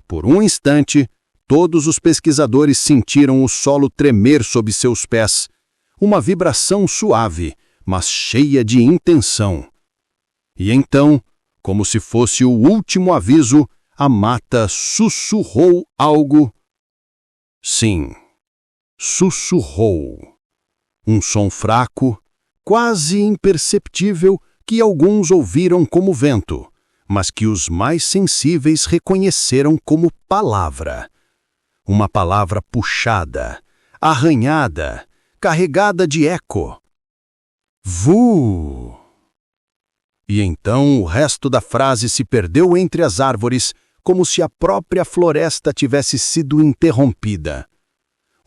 Speaker 5: Por um instante, todos os pesquisadores sentiram o solo tremer sob seus pés. Uma vibração suave, mas cheia de intenção. E então, como se fosse o último aviso, a mata sussurrou algo. Sim, sussurrou. Um som fraco, quase imperceptível, que alguns ouviram como vento, mas que os mais sensíveis reconheceram como palavra. Uma palavra puxada, arranhada, carregada de eco. Vu! E então o resto da frase se perdeu entre as árvores, como se a própria floresta tivesse sido interrompida.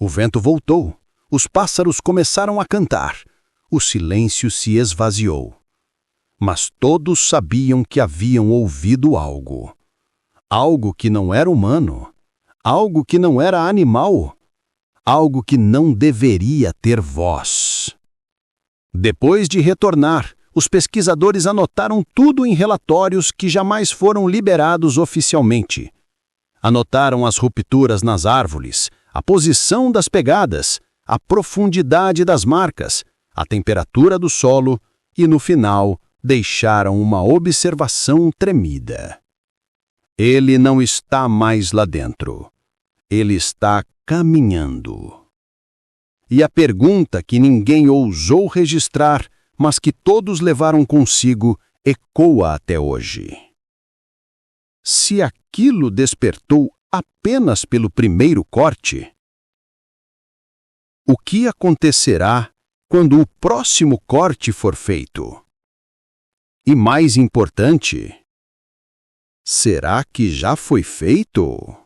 Speaker 5: O vento voltou, os pássaros começaram a cantar, o silêncio se esvaziou. Mas todos sabiam que haviam ouvido algo. Algo que não era humano, algo que não era animal, algo que não deveria ter voz. Depois de retornar, os pesquisadores anotaram tudo em relatórios que jamais foram liberados oficialmente. Anotaram as rupturas nas árvores, a posição das pegadas, a profundidade das marcas, a temperatura do solo e, no final, deixaram uma observação tremida. Ele não está mais lá dentro. Ele está caminhando. E a pergunta que ninguém ousou registrar, mas que todos levaram consigo, ecoa até hoje. Se aquilo despertou apenas pelo primeiro corte, o que acontecerá quando o próximo corte for feito? E mais importante, será que já foi feito?